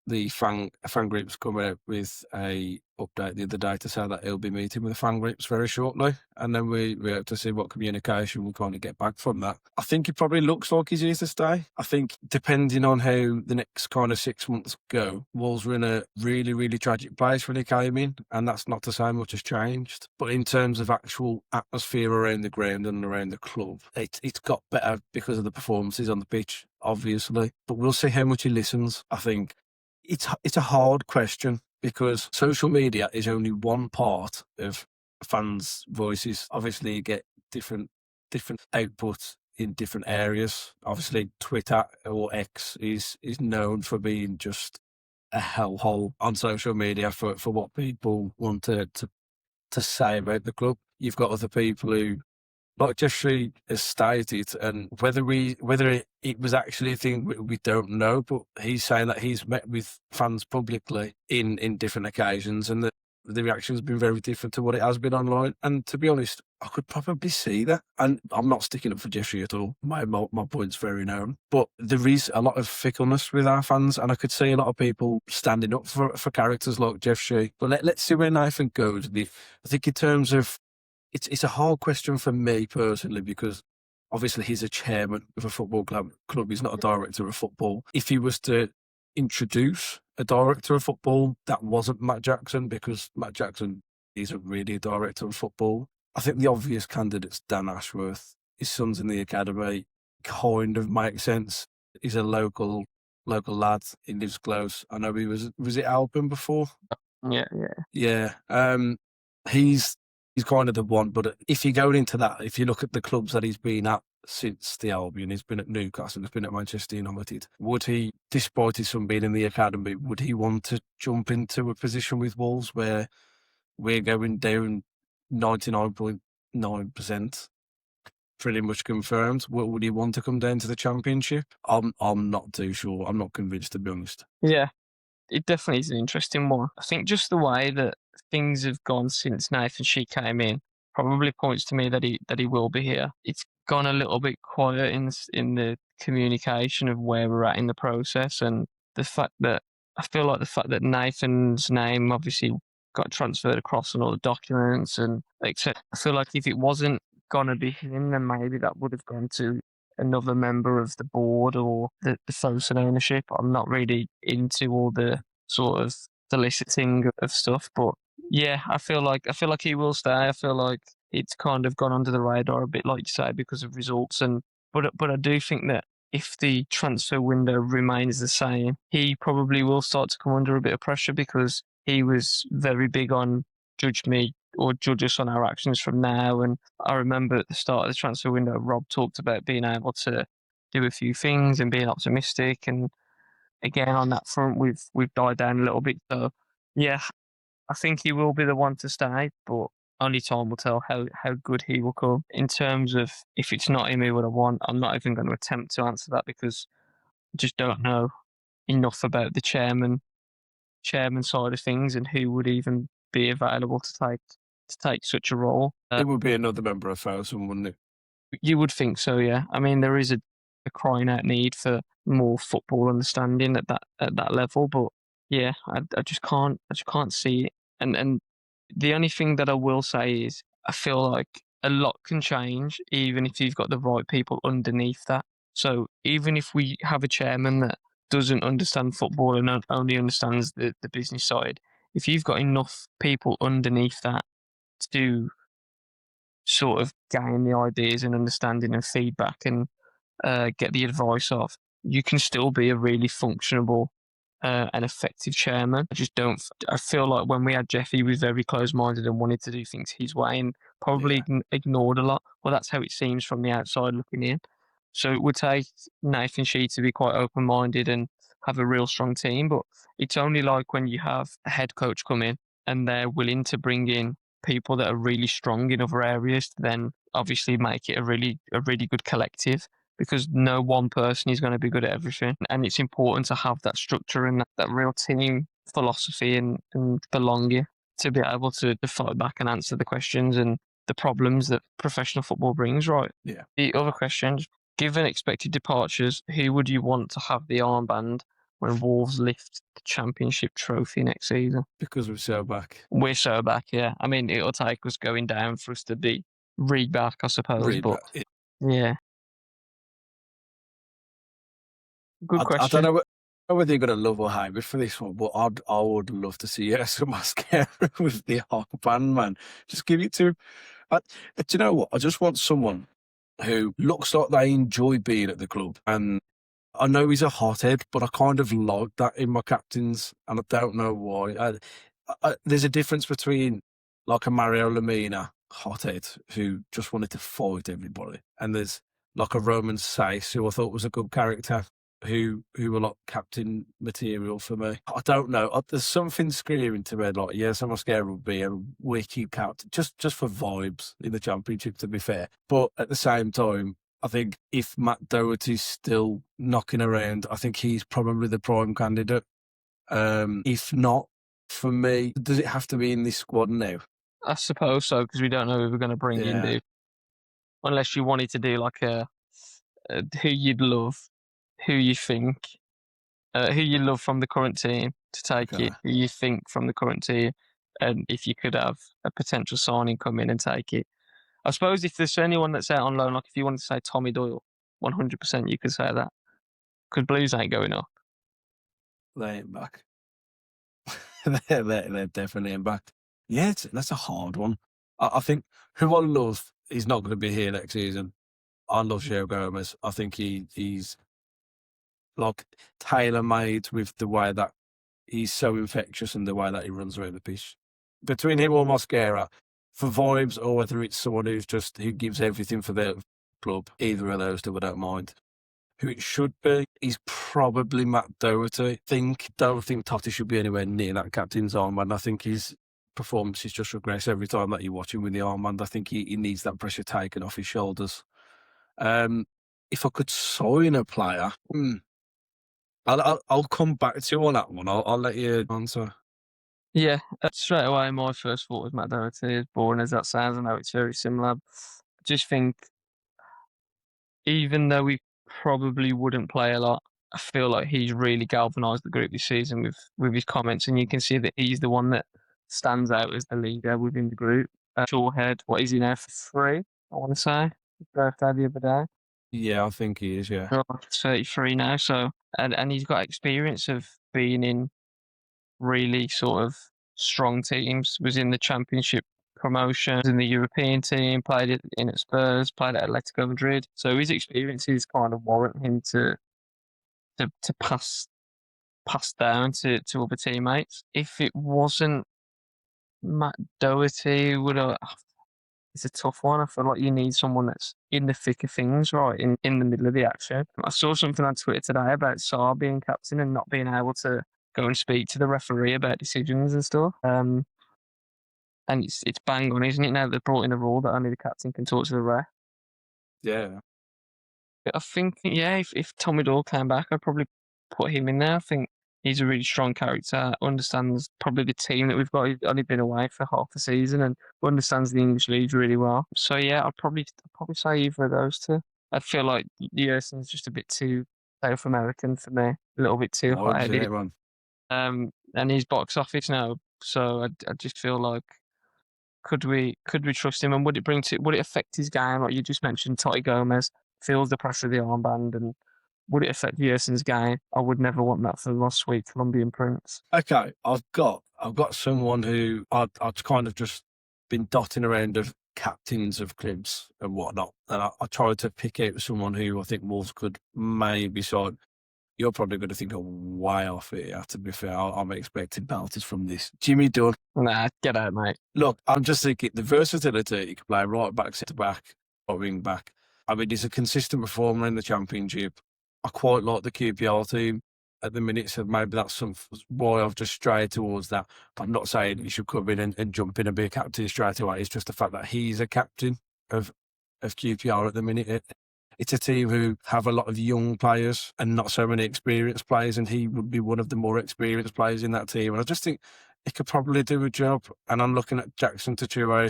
the fan groups come out with a update the other day to say that he'll be meeting with the fan groups very shortly, and then we hope to see what communication we kind of get back from that. I think it probably looks like he's here to stay. I think depending on how the next kind of 6 months go, Wolves were in a really, really tragic place when he came in, and that's not to say much has changed. But in terms of actual atmosphere around the ground and around the club, it's got better because of the performances on the pitch, obviously. But we'll see how much he listens. I think it's a hard question because social media is only one part of fans' voices. Obviously, you get different outputs in different areas. Obviously, Twitter or X is known for being just a hellhole on social media for what people want to say about the club. You've got other people who, like Jeffrey has stated, and whether it was actually a thing we don't know, but he's saying that he's met with fans publicly in different occasions, and the reaction's been very different to what it has been online. And to be honest, I could probably see that. And I'm not sticking up for Jeffrey at all. My point's very known. But there is a lot of fickleness with our fans, and I could see a lot of people standing up for characters like Jeffrey. But let's see where Nathan goes. I think in terms of, it's a hard question for me personally, because obviously he's a chairman of a football club. He's not a director of football. If he was to introduce a director of football that wasn't Matt Jackson, because Matt Jackson isn't really a director of football, I think the obvious candidate's Dan Ashworth. His son's in the academy, kind of makes sense. He's a local lad. He lives close. I know he was it Albion before? Yeah. He's kind of the one. But if you're going into that, if you look at the clubs that he's been at since the Albion, he's been at Newcastle, he's been at Manchester United. Would he, despite his son being in the academy, would he want to jump into a position with Wolves where we're going down 99.9%? Pretty much confirmed. Would he want to come down to the Championship? I'm not too sure. I'm not convinced, to be honest. Yeah, it definitely is an interesting one. I think just the way that things have gone since Nath and she came in probably points to me that he will be here. It's gone a little bit quiet in the communication of where we're at in the process, and the fact that Nathan's name obviously got transferred across on all the documents and except I feel like if it wasn't gonna be him, then maybe that would have gone to another member of the board or the Fosun ownership. I'm not really into all the sort of soliciting of stuff, but yeah, I feel like he will stay. I feel like it's kind of gone under the radar a bit, like you say, because of results. But I do think that if the transfer window remains the same, he probably will start to come under a bit of pressure because he was very big on judge us on our actions from now. And I remember at the start of the transfer window, Rob talked about being able to do a few things and being optimistic. And again, on that front, we've died down a little bit. So yeah, I think he will be the one to stay, but only time will tell how good he will come. In terms of if it's not him who would I want, I'm not even going to attempt to answer that because I just don't know enough about the chairman side of things and who would even be available to take such a role. It would be another member of Fosun, wouldn't it? You would think so, yeah. I mean, there is a crying out need for more football understanding at that level, but yeah, I just can't see it. And the only thing that I will say is I feel like a lot can change even if you've got the right people underneath that. So even if we have a chairman that doesn't understand football and only understands the business side, if you've got enough people underneath that to sort of gain the ideas and understanding and feedback and get the advice of, you can still be a really functionable and effective chairman. I feel like when we had Jeff, he was very close-minded and wanted to do things his way and probably ignored a lot. Well, that's how it seems from the outside looking in. So it would take Nathan Shee to be quite open-minded and have a real strong team, but it's only like when you have a head coach come in and they're willing to bring in people that are really strong in other areas to then obviously make it a really good collective, because no one person is going to be good at everything. And it's important to have that structure and that real team philosophy and belonging to be able to fight back and answer the questions and the problems that professional football brings, right? Yeah. The other question, given expected departures, who would you want to have the armband when Wolves lift the Championship trophy next season? Because we're so back. We're so back, yeah. I mean, it'll take us going down for us to be back, I suppose. Yeah. Good question. I don't know whether you're going to love or hate me for this one, but I would love to see Yerson Mosquera with the armband, man. Just give it to him. Do you know what? I just want someone who looks like they enjoy being at the club. And I know he's a hothead, but I kind of like that in my captains, and I don't know why. There's a difference between like a Mario Lemina hothead who just wanted to fight everybody, and there's like a Roman Sace, who I thought was a good character, who were like captain material for me. I don't know. There's something screaming to me like, Yerson Mosquera would be a wicked captain, just for vibes in the Championship, to be fair. But at the same time, I think if Matt Doherty's still knocking around, I think he's probably the prime candidate. If not, for me, does it have to be in this squad now? I suppose so, because we don't know who we're going to bring in, dude. Unless you wanted to do like a who you'd love, who you think, who you love from the current team to take it, who you think from the current team, and if you could have a potential signing come in and take it. I suppose if there's anyone that's out on loan, like if you wanted to say Tommy Doyle, 100% you could say that. Because Blues ain't going up. They ain't back. they're definitely ain't back. Yeah, that's a hard one. I think who I love is not going to be here next season. I love Joe Gomez. I think he's like tailor-made with the way that he's so infectious and the way that he runs around the pitch. Between him or Mosquera, for vibes, or whether it's someone who gives everything for their club, either of those two, I don't mind. Who it should be is probably Matt Doherty. Don't think Totti should be anywhere near that captain's armband. I think his performances just regress every time that you watch him with the armband. I think he needs that pressure taken off his shoulders. If I could sign a player, I'll come back to you on that one. I'll let you answer. Yeah, straight away, my first thought was Matt Doherty. As boring as that sounds, I know it's very similar. I just think, even though we probably wouldn't play a lot, I feel like he's really galvanised the group this season with his comments, and you can see that he's the one that stands out as the leader within the group. Shawhead, what is he now, 3? I want to say his birthday the other day. Yeah, I think he is. Yeah, 33 now. So, and he's got experience of being in really sort of strong teams. Was in the Championship promotions, in the European team, played it in at Spurs, played at Atletico Madrid. So his experiences kind of warrant him to pass down to other teammates. If it wasn't Matt Doherty, it's a tough one. I feel like you need someone that's in the thick of things, right, in the middle of the action. I saw something on Twitter today about Sarr being captain and not being able to go and speak to the referee about decisions and stuff. And it's bang on, isn't it? Now they've brought in a rule that only the captain can talk to the ref. Yeah. But I think, yeah, if Tommy Doyle came back, I'd probably put him in there. I think he's a really strong character, understands probably the team that we've got. He's only been away for half the season and understands the English league really well. So yeah, I'd probably say either of those two. I feel like Yerson's just a bit too South American for me, a little bit too hot-headed. And he's box office now, so I just feel like could we trust him, and would it affect his game? Like you just mentioned, Totti Gomez feels the pressure of the armband, and would it affect Yerson's game? I would never want that for my sweet Colombian prince. Okay, I've got someone who I've kind of just been dotting around of captains of clubs and whatnot, and I tried to pick out someone who I think Wolves could maybe sign. You're probably going to think I'm way off here, to be fair. I'm expecting penalties from this. Jimmy Dunn. Nah, get out, mate. Look, I'm just thinking the versatility. He can play right back, centre back, or wing back. I mean, he's a consistent performer in the Championship. I quite like the QPR team at the minute, so maybe that's why I've just strayed towards that. But I'm not saying he should come in and jump in and be a captain straight away. It's just the fact that he's a captain of QPR at the minute. It's a team who have a lot of young players and not so many experienced players, and he would be one of the more experienced players in that team. And I just think he could probably do a job. And I'm looking at Jackson Tachua.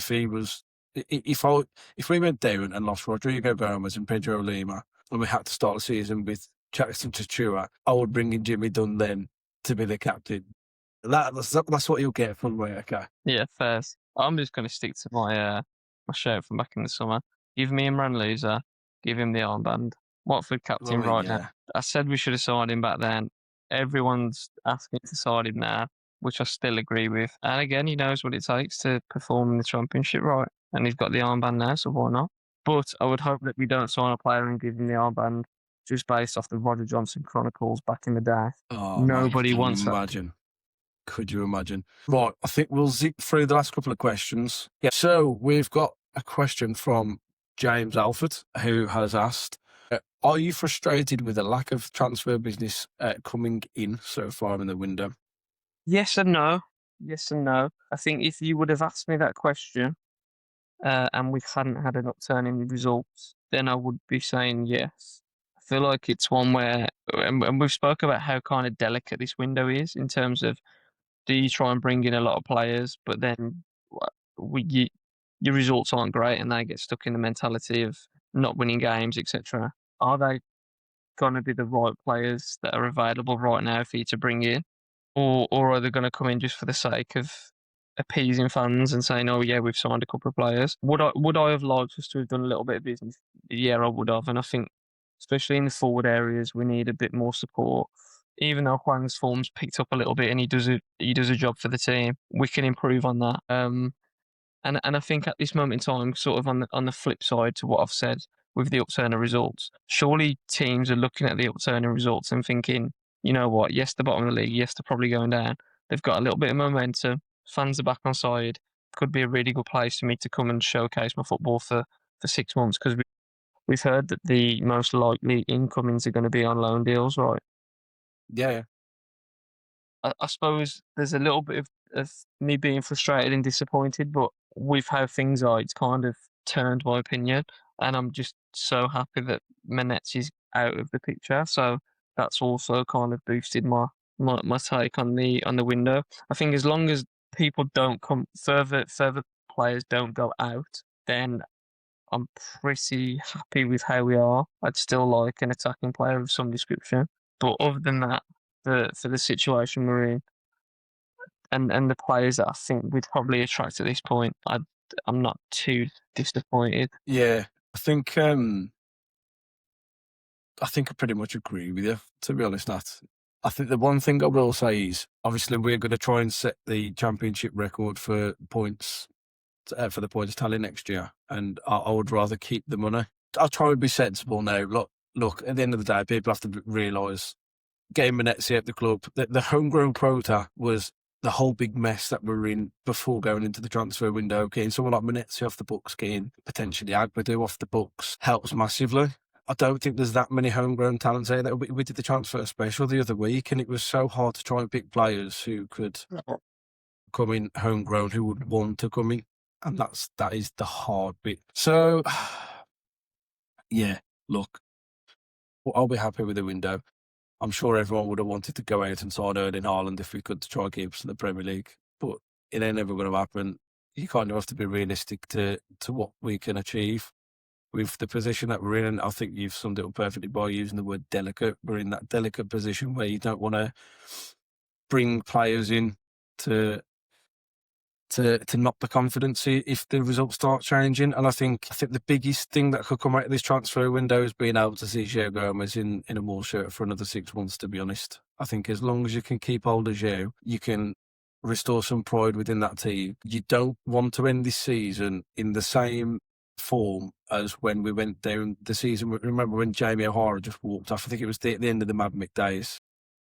If we went down and lost Rodrigo Gomez and Pedro Lima, and we had to start the season with Jackson Tachua, I would bring in Jimmy Dunn then to be the captain. That's what you'll get from me, okay? Yeah, fair. I'm just going to stick to my shout from back in the summer. Give me Imran Loser. Give him the armband. Watford captain now. I said we should have signed him back then. Everyone's asking to sign him now, which I still agree with. And again, he knows what it takes to perform in the Championship, right? And he's got the armband now, so why not? But I would hope that we don't sign a player and give him the armband just based off the Roger Johnson Chronicles back in the day. Oh, nobody wants that. Could you imagine? Right, I think we'll zip through the last couple of questions. Yeah. So we've got a question from James Alford, who has asked, are you frustrated with the lack of transfer business coming in so far in the window? Yes and no. Yes and no. I think if you would have asked me that question, and we hadn't had an upturn in the results, then I would be saying yes. I feel like it's one where, and we've spoke about how kind of delicate this window is in terms of, do you try and bring in a lot of players, but then your results aren't great and they get stuck in the mentality of not winning games, etc. Are they going to be the right players that are available right now for you to bring in? Or are they going to come in just for the sake of appeasing fans and saying, "Oh yeah, we've signed a couple of players"? Would I have liked us to have done a little bit of business? Yeah, I would have, and I think, especially in the forward areas, we need a bit more support. Even though Huang's form's picked up a little bit and he does a job for the team, we can improve on that. And I think at this moment in time, sort of on the flip side to what I've said with the upturn of results, surely teams are looking at the upturn of results and thinking, you know what, yes, the bottom of the league, yes, they're probably going down. They've got a little bit of momentum. Fans are back on side. Could be a really good place for me to come and showcase my football for 6 months, because we've heard that the most likely incomings are going to be on loan deals, right? Yeah. I suppose there's a little bit of me being frustrated and disappointed, but with how things are, it's kind of turned my opinion, and I'm just so happy that Manet's is out of the picture. So that's also kind of boosted my take on the window. I think as long as people don't come further players don't go out, then I'm pretty happy with how we are. I'd still like an attacking player of some description, but other than that, for the situation we're in, and the players that I think we'd probably attract at this point, I'm not too disappointed. Yeah. I think I pretty much agree with you, to be honest, Nat. I think the one thing I will say is, obviously, we're going to try and set the championship record for points, for the points tally next year, and I would rather keep the money. I'll try and be sensible now. Look, at the end of the day, people have to realise, getting Manetzi at the club, the homegrown quota was the whole big mess that we're in before going into the transfer window. Getting someone like Manetzi off the books, getting potentially Agbadu off the books, helps massively. I don't think there's that many homegrown talents here. That we did the transfer special the other week, and it was so hard to try and pick players who could come in homegrown, who would want to come in, and that is the hard bit. So, yeah, look, I'll be happy with the window. I'm sure everyone would have wanted to go out and sign Erling Haaland if we could, to try and keep us in the Premier League, but it ain't never going to happen. You kind of have to be realistic to what we can achieve with the position that we're in. And I think you've summed it up perfectly by using the word delicate. We're in that delicate position where you don't want to bring players in to knock the confidence if the results start changing. And I think the biggest thing that could come out of this transfer window is being able to see João Gomez in a Wolves shirt for another 6 months, to be honest. I think as long as you can keep hold of João, you can restore some pride within that team. You don't want to end this season in the same form as when we went down the season. Remember when Jamie O'Hara just walked off? I think it was the end of the Mad Mick days.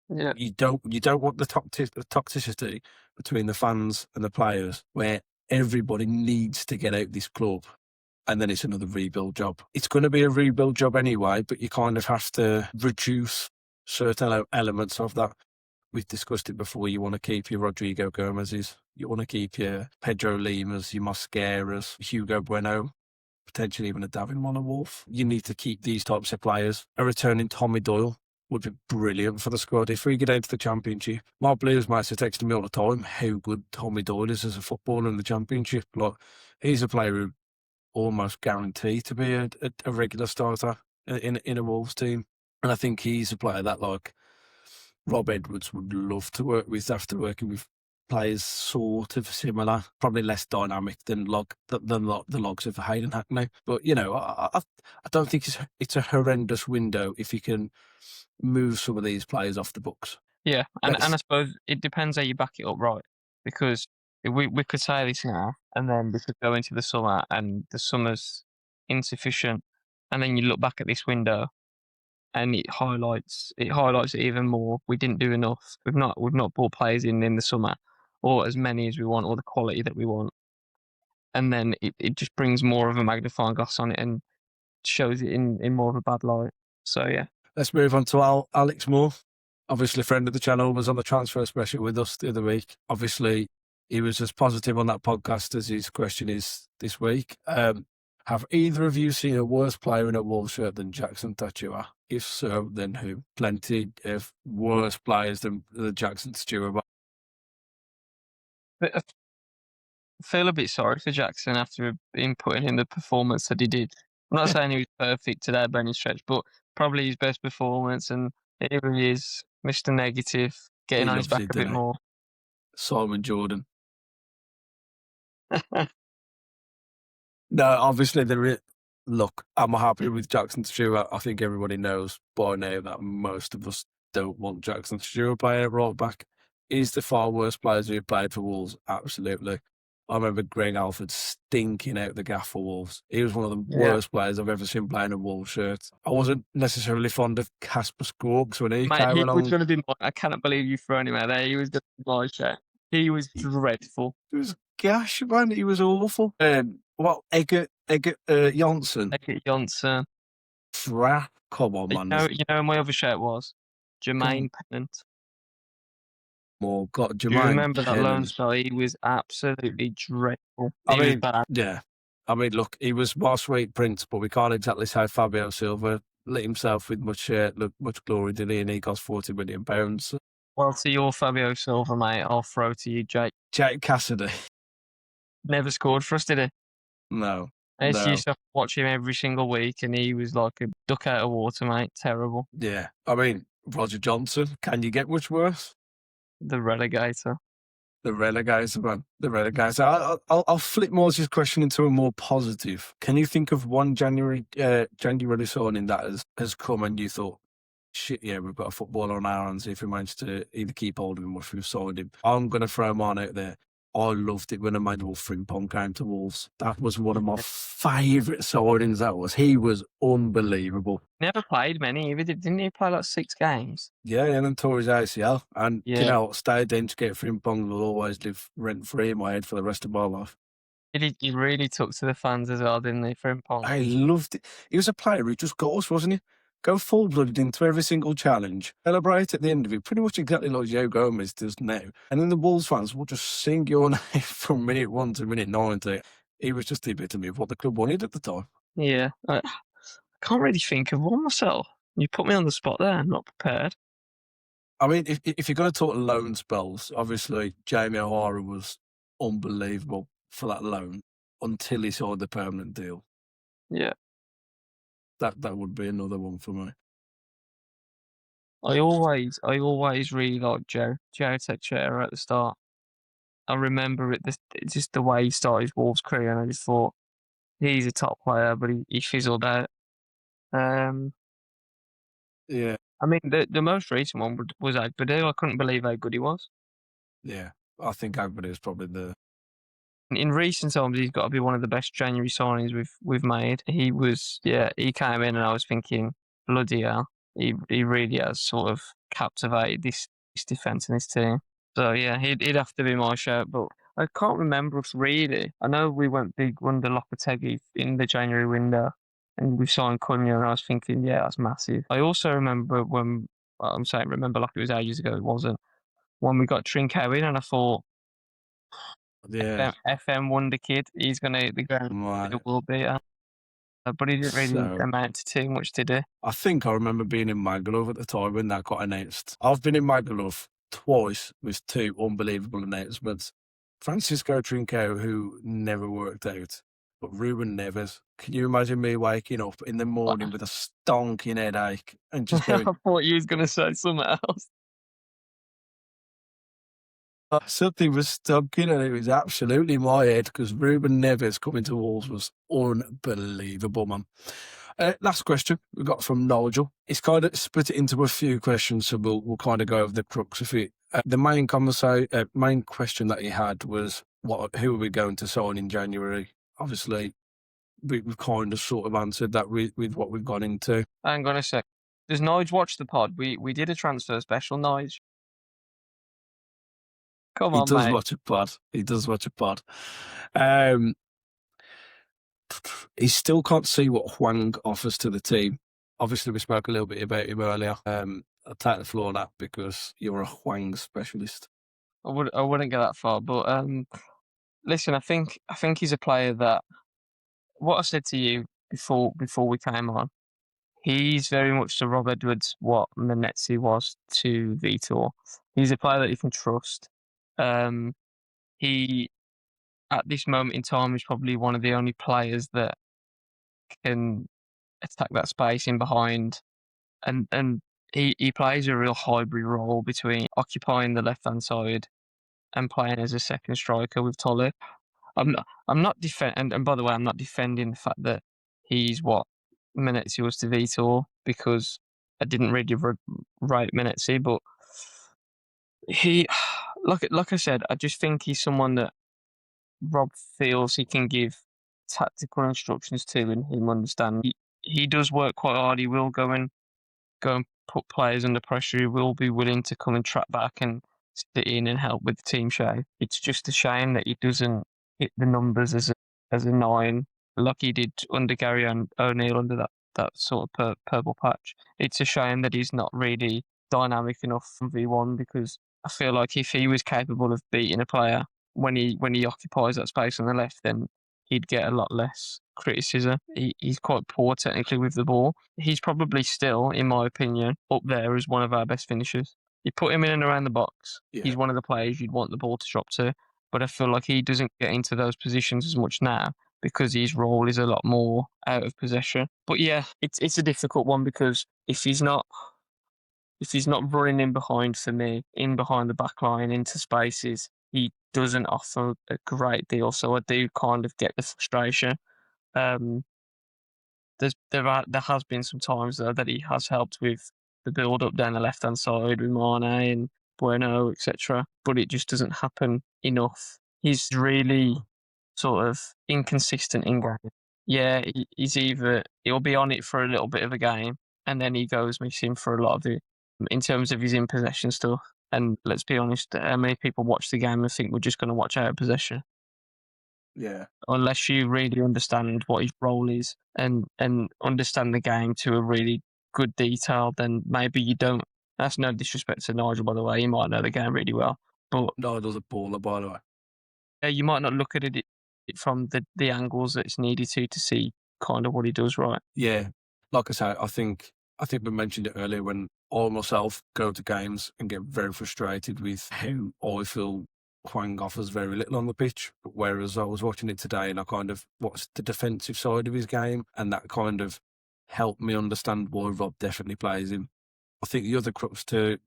Yeah. You don't want the toxicity between the fans and the players, where everybody needs to get out this club, and then it's another rebuild job. It's going to be a rebuild job anyway, but you kind of have to reduce certain elements of that. We've discussed it before. You want to keep your Rodrigo Gomez's, you want to keep your Pedro Limas, your Mosqueras, Hugo Bueno, potentially even a Davin Wolf. You need to keep these types of players. A returning Tommy Doyle would be brilliant for the squad. If we get into the Championship, my Blues mates are texting me all the time how good Tommy Doyle is as a footballer in the Championship. Like, he's a player who almost guaranteed to be a regular starter in a Wolves team. And I think he's a player that, like, Rob Edwards would love to work with after working with players sort of similar, probably less dynamic than the logs of Hayden Hackney. But, you know, I don't think it's a horrendous window if you can move some of these players off the books. Yeah, and I suppose it depends how you back it up, right? Because we could say this now, and then we could go into the summer, and the summer's insufficient, and then you look back at this window, and it highlights it even more. We didn't do enough. We've not brought players in the summer, or as many as we want, or the quality that we want. and then it just brings more of a magnifying glass on it and shows it in more of a bad light. So yeah. Let's move on to Alex Moore. Obviously, friend of the channel, was on the transfer special with us the other week. Obviously, he was as positive on that podcast as his question is this week. Have either of you seen a worse player in a Wolves shirt than Jackson Tachua? If so, then who? Plenty of worse players than Jackson Tachua. But I feel a bit sorry for Jackson after him putting in the performance that he did. I'm not saying he was perfect today by any stretch, but probably his best performance, and here he is, Mr. Negative, getting He on his loves back it, a bit doesn't he? more. Simon Jordan. No, obviously look, I'm happy with Jackson Stewart. I think everybody knows by now that most of us don't want Jackson Stewart playing at right back. He's the far worst players who played for Wolves, absolutely. I remember Greg Alford stinking out the gaff for Wolves. He was one of the worst players I've ever seen playing a Wolves shirt. I wasn't necessarily fond of Casper Scorks when he came He along. was going to be I cannot believe you threw him out there. He was going to be my shout. He was dreadful. It was gash, man. He was awful. Egert Jonsson. Egert Jonsson. Crap. Come on, man. You know who my other shout was? Jermaine Pennant. More got Jermaine. Do you remember that loan Pennant. spell? He was absolutely dreadful. Yeah. I mean, look, he was my sweet prince, but we can't exactly say Fabio Silva lit himself with much glory, did he? And he cost £40 million. Well, to your Fabio Silva, mate, I'll throw to you, Jake. Jake Cassidy. Never scored for us, did he? No. I used to watch him every single week, and he was like a duck out of water, mate. Terrible. Yeah. I mean, Roger Johnson, can you get much worse? The relegator. The relegator, man. The relegator. I'll flip Moses' question into a more positive. Can you think of one January signing that has come and you thought, shit, yeah, we've got a footballer on our hands if we manage to either keep hold of him or if we've signed him? I'm going to throw mine out there. I loved it when Emmanuel Frimpong came to Wolves. That was one of my favourite signings, that was. He was unbelievable. Never played many either, didn't he? Play like 6 games? Yeah, and then tore his ACL. And you know what? Stay dense, get Frimpong will always live rent-free in my head for the rest of my life. He really took to the fans as well, didn't he, Frimpong? I loved it. He was a player who just got us, wasn't he? Go full-blooded into every single challenge, celebrate at the end of it, pretty much exactly like Joe Gomez does now. And then the Wolves fans will just sing your name from minute 1 to minute 90. He was just the epitome of what the club wanted at the time. Yeah. I can't really think of one myself. You put me on the spot there, I'm not prepared. I mean, if you're going to talk loan spells, obviously Jamie O'Hara was unbelievable for that loan until he signed the permanent deal. Yeah. That would be another one for me. I always really liked Joe Teixeira at the start. I remember just the way he started his Wolves career, and I just thought he's a top player, but he fizzled out. Yeah. I mean, the most recent one was Agbadou. I couldn't believe how good he was. Yeah, I think Agbadou is probably in recent times, he's got to be one of the best January signings we've made. He came in and I was thinking, bloody hell, he really has sort of captivated this defence in this team. So yeah, he'd have to be my shout, but I can't remember us really. I know we went big under Lopetegui in the January window, and we signed Cunha, and I was thinking, yeah, that's massive. I also remember remember like it was ages ago, it wasn't, when we got Trincao in, and I thought, yeah, FM wonder kid, he's going to hit the ground. It will be. But he didn't really amount to too much, did he? I think I remember being in Magaluf at the time when that got announced. I've been in Magaluf twice with 2 unbelievable announcements. Francisco Trincao, who never worked out, but Ruben Neves. Can you imagine me waking up in the morning with a stonking headache and just going... I thought you was going to say something else. Something was stuck in and it was absolutely my head because Ruben Neves coming to Wolves was unbelievable, man. Last question we got from Nigel. It's kind of split it into a few questions, so we'll kind of go over the crux of it. The main question that he had was who are we going to sign in January? Obviously, we've kind of sort of answered that with what we've gone into. Hang on a sec. Does Nige watch the pod? We did a transfer special, Nige. Come on, mate. He does watch a pod. he still can't see what Huang offers to the team. Obviously, we spoke a little bit about him earlier. I'll take the floor on that because you're a Huang specialist. I wouldn't go that far, but listen, I think he's a player that what I said to you before we came on. He's very much to Rob Edwards what Manetzi was to Vitor. He's a player that you can trust. He at this moment in time is probably one of the only players that can attack that space in behind, and he plays a real hybrid role between occupying the left hand side and playing as a second striker with Tolu. I'm not and by the way, I'm not defending the fact that he's what Manetzi was to Vitor, because I didn't really rate Manetzi, but he, like I said, I just think he's someone that Rob feels he can give tactical instructions to and him understand. He does work quite hard. He will go and put players under pressure. He will be willing to come and track back and sit in and help with the team shape. It's just a shame that he doesn't hit the numbers as a 9 like he did under Gary O'Neill under that sort of purple patch. It's a shame that he's not really dynamic enough from V1, because I feel like if he was capable of beating a player when he occupies that space on the left, then he'd get a lot less criticism. He's quite poor technically with the ball. He's probably still, in my opinion, up there as one of our best finishers. You put him in and around the box, he's one of the players you'd want the ball to drop to. But I feel like he doesn't get into those positions as much now because his role is a lot more out of possession. But yeah, it's a difficult one, because if he's not running in behind for me, in behind the back line into spaces, he doesn't offer a great deal. So I do kind of get the frustration. There has been some times though that he has helped with the build up down the left hand side with Mane and Bueno, etc. But it just doesn't happen enough. He's really sort of inconsistent in game. Yeah, he's either he'll be on it for a little bit of a game and then he goes missing for a lot of it in terms of his in possession stuff. And let's be honest, how many people watch the game and think we're just going to watch out of possession? Yeah. Unless you really understand what his role is and understand the game to a really good detail, then maybe you don't. That's no disrespect to Nigel, by the way. He might know the game really well. But Nigel's a baller, by the way. You might not look at it from the angles that it's needed to see kind of what he does right. Yeah. Like I say, I think we mentioned it earlier when I myself go to games and get very frustrated with how I feel Huang offers very little on the pitch. Whereas I was watching it today and I kind of watched the defensive side of his game, and that kind of helped me understand why Rob definitely plays him. I think the other crux to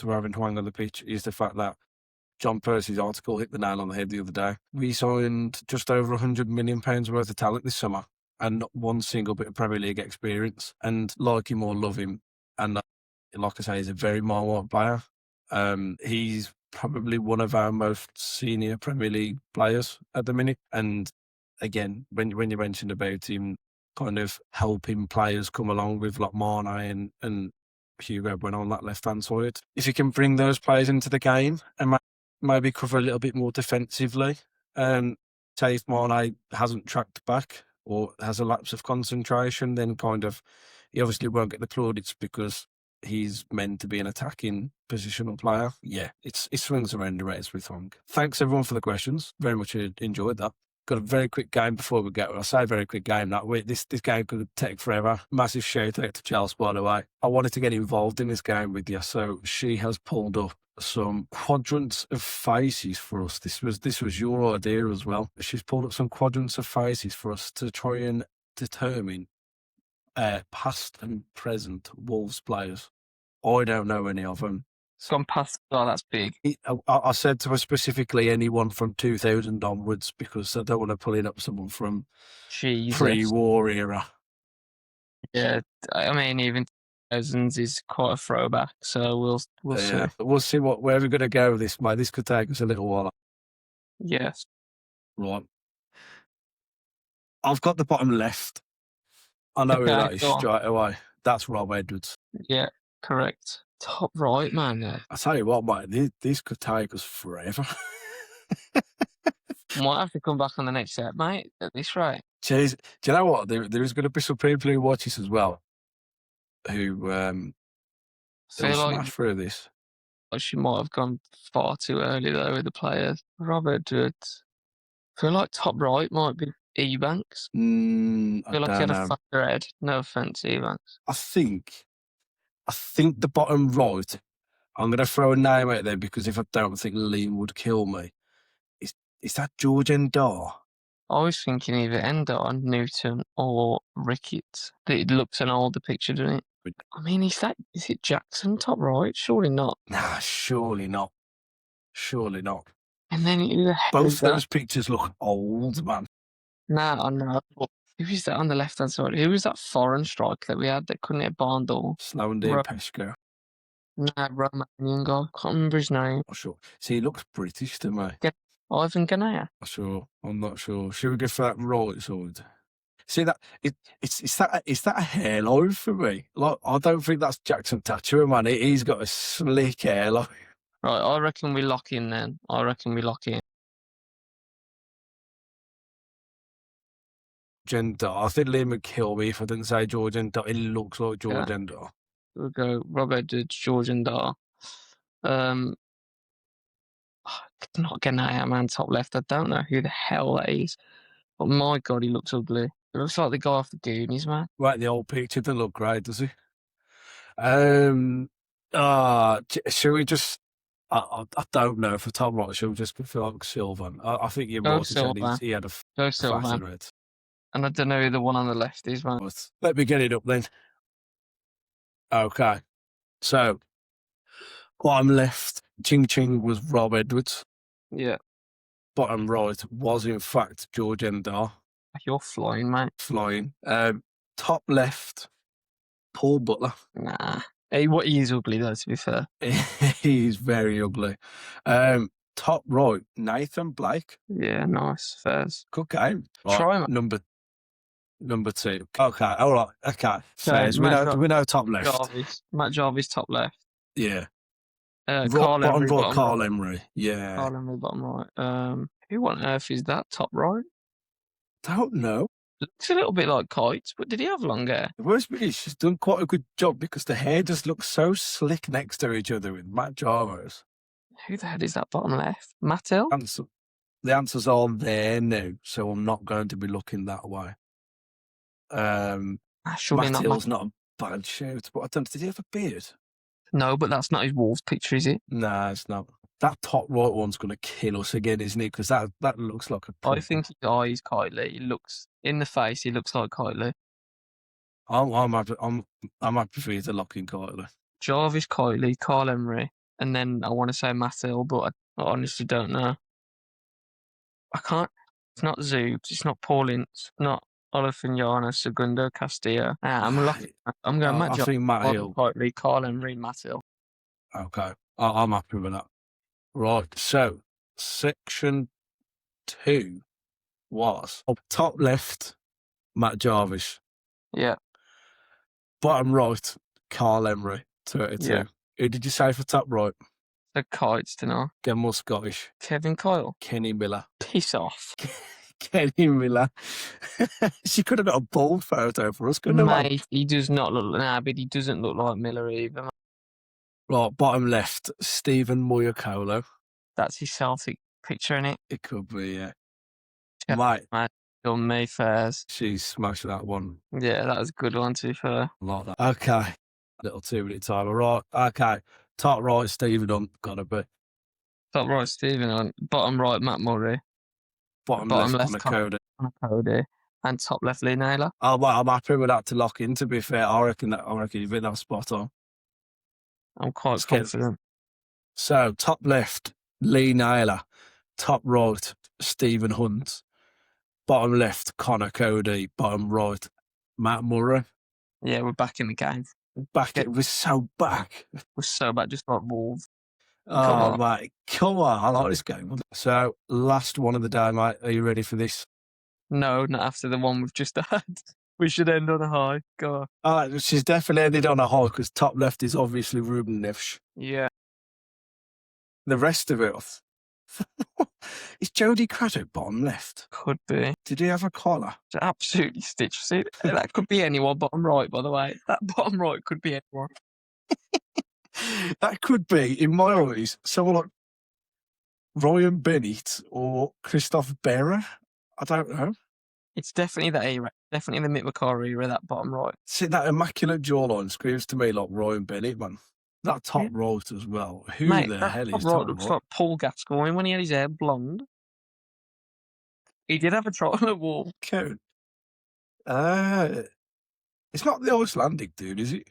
having Huang on the pitch is the fact that John Percy's article hit the nail on the head the other day. We signed just over £100 million worth of talent this summer and not one single bit of Premier League experience. And like him or love him, and like I say, he's a very mile player. He's probably one of our most senior Premier League players at the minute. And again, when you mentioned about him kind of helping players come along with like Mane and Hugo went on that left-hand side, if you can bring those players into the game and maybe cover a little bit more defensively, say if Mane hasn't tracked back or has a lapse of concentration, then kind of he obviously won't get the plaudits because he's meant to be an attacking positional player. Yeah, it swings around the race with Huang. Thanks everyone for the questions. Very much enjoyed that. Got a very quick game before we get. I say very quick game that way. This game could take forever. Massive shout out to Chelsea, by the way. I wanted to get involved in this game with you, so she has pulled up some quadrants of faces for us. This was your idea as well. She's pulled up some quadrants of faces for us to try and determine past and present Wolves players. I don't know any of them. Gone past. Oh, that's big. I said to her specifically anyone from 2000 onwards because I don't want to pull in up someone from pre-war era. Yeah, I mean even 2000s is quite a throwback. So we'll see. We'll see where we're going to go with this, mate. This could take us a little while. Yes. Right. I've got the bottom left. I know who that is straight away. That's Rob Edwards. Yeah, correct. Top right, man. I tell you what, mate, this could take us forever. Might have to come back on the next set, mate, at this rate. Jeez, do you know what? There is going to be some people who watch this as well who will Feel like smash through this. she might have gone far too early though with the players. Robert Woods. Feel like top right might be Ebanks. I Feel like he don't had a know. fatter head. No offense, Ebanks. I think the bottom right. I'm going to throw a name out there because if I don't think Liam would kill me. Is that George Endar? I was thinking either Endar, Newton, or Ricketts. It looks an older picture, doesn't it? I mean, is it Jackson top right? Surely not. Nah, surely not. Surely not. And then who the hell Both is that? those pictures look old, man. Nah, I know. Who is that on the left hand side? Who was that foreign striker that we had that couldn't hit barn door? Snowden Pesco. Nah, Romanian guy. Can't remember his name. Not sure. See, he looks British to me. Ivan Ganea. Not sure. I'm not sure. Should we go for that right side? See that it's that a hairline for me? Like I don't think that's Jackson Thatcher, man. He's got a slick hairline. Right, I reckon we lock in then. I reckon we lock in. Gender. I think Liam would kill me if I didn't say George Endar. It looks like George Yeah. Endar. We'll go Robert Dudge, George Endar. Not Ganea, man, top left. I don't know who the hell that is. But my God, he looks ugly. It looks like the guy off the Goonies, man. Right, the old picture doesn't look great, does he? Should we just? I don't know for Tom Rock. Should we just go for like Sylvan? I think you're Go right. Sylvan. He had a Go Sylvan. red. And I don't know who the one on the left is, man. But let me get it up then. Okay, so bottom left, Ching Ching was Rob Edwards. Yeah. Bottom right was in fact George Endar. You're flying, mate. Flying. Top left, Paul Butler. Nah. He is ugly though, to be fair. He's very ugly. Top right, Nathan Blake. Yeah, nice. Fairs. Good game. Right, try him. Number 2. Okay, all right. Okay, Fairs. We know top left. Matt Jarvis, top left. Yeah. Carl Emery, bottom right, Carl Emery. Yeah. Carl Emery, bottom right. Who on earth is that top right? Don't know. Looks a little bit like Kites, but did he have long hair? The worst bit is she's done quite a good job because the hair just looks so slick next to each other with Matt Jarvis. Who the hell is that bottom left? Matt Hill? The answers are there now, so I'm not going to be looking that way. Matt Hill's not a bad shout, but I don't know, did he have a beard? No, but that's not his Wolves picture, is it? Nah, it's not. That top right one's going to kill us again, isn't it? Because that looks like a... I think his eyes, Kylie. He looks... In the face, he looks like Kylie. I'm happy for you to lock in Kylie. Jarvis, Kylie, Carl Emery, and then I want to say Matt Hill, but I honestly don't know. I can't... It's not Zoobs, it's not Paul Ince, it's not Olafiniano, Segundo, Castillo. I'm going Matt Jarvis, Matt Hill. Kylie, Carl Emery, Matt Hill. Okay, I'm happy with that. Right, so section 2 was top left, Matt Jarvis. Yeah. Bottom right, Carl Emery, 32. Yeah. Who did you say for top right? The Kites, didn't I? Get more Scottish. Kevin Kyle. Kenny Miller. Piss off. Kenny Miller. She could have got a bald photo for us, couldn't have? Mate, he does not look... Nah, but he doesn't look like Miller either. Right, bottom left, Stephen Moyakolo. That's his Celtic picture, innit? It could be, yeah. Mate. On Mayfairs. She smashed that one. Yeah, that was a good one, to be fair. Like that. Okay. Little 2-minute timer. Right, okay. Top right, Stephen Hunt, gotta be. Top right, Stephen Hunt. Bottom right, Matt Murray. Bottom left, Connor Cody. And top left, Lee Naylor. Oh, well, I'm happy with that to lock in, to be fair. I reckon you've been that spot on. I'm quite confident. So, top left, Lee Naylor. Top right, Stephen Hunt. Bottom left, Connor Cody. Bottom right, Matt Murray. Yeah, we're back in the game. We're so back. We're so back, just like Wolves. Oh, mate. Come on. I like this game. So, last one of the day, mate. Are you ready for this? No, not after the one we've just had. We should end on a high. Go on. She's definitely ended on a high because top left is obviously Ruben Nivsch. Yeah. The rest of it, Is Jody Craddock bottom left? Could be. Did he have a collar? It's absolutely stitched. See, that could be anyone bottom right, by the way. That bottom right could be anyone. That could be, in my eyes, someone like Ryan Bennett or Christoph Berra. I don't know. It's definitely that era. Definitely the Mick McCarr era, that bottom right. See, that immaculate jawline screams to me like Ryan Bennett, man. That top right as well. Who Mate, the that hell is top top right looks like Paul Gascoigne when he had his hair blonde. He did have a trot on the wall. Cone. It's not the Icelandic dude, is it?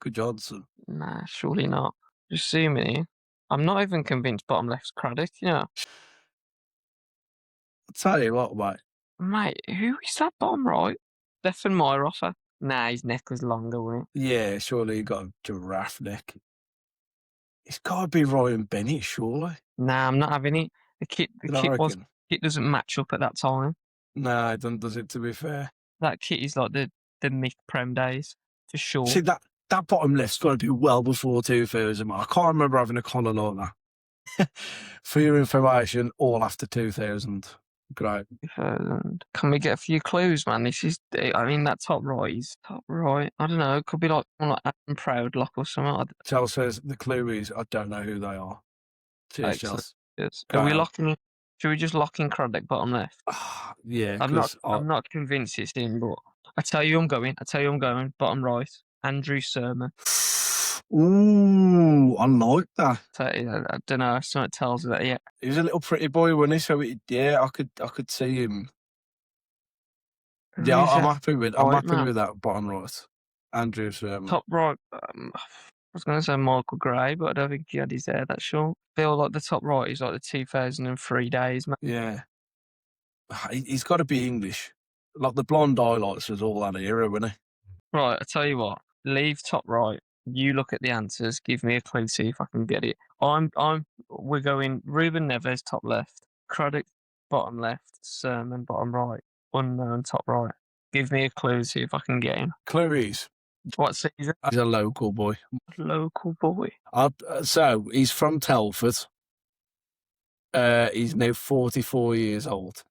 Good Johnson. Nah, surely not. Just zooming in. I'm not even convinced bottom left's Craddock, you know. I'll tell you what, mate. Mate, who is that bottom right? Stefan Meyerhofer? Nah, his neck was longer, wasn't Yeah, surely he got a giraffe neck. It's got to be Ryan Bennett, surely. Nah, I'm not having it. The kit doesn't match up at that time. Nah, it doesn't, does it, to be fair? That kit is like the Mick Prem days, for sure. See, that bottom left's got to be well before 2000. I can't remember having a collar like that. For your information, all after 2000. Great. 2000. Can we get a few clues, man? This is, I mean, that top right is top right. I don't know. It could be like someone like Adam Proudlock or something. Chel says the clue is I don't know who they are. Cheers, Chel. Yes. Are we locking? Should we just lock in Craddock bottom left? Yeah, I'm not convinced it's him, but I tell you I'm going. Bottom right, Andrew Sermon. Ooh, I like that. I don't know. Something tells me that. Yeah, He was a little pretty boy, wasn't he? So I could see him. Yeah, I'm happy with that bottom right. Andrew Sermon. Top right. I was going to say Michael Gray, but I don't think he had his hair that short. I feel like the top right is like the 2003 days, man. Yeah. He's got to be English. Like the blonde highlights was all that era, wasn't he? Right, I tell you what. Leave top right. You look at the answers. Give me a clue. See if I can get it. We're going Ruben Neves top left, Craddock bottom left, Sermon bottom right, unknown top right. Give me a clue. See if I can get him. Clue is what season? He's a local boy. Local boy. So he's from Telford. He's now 44 years old.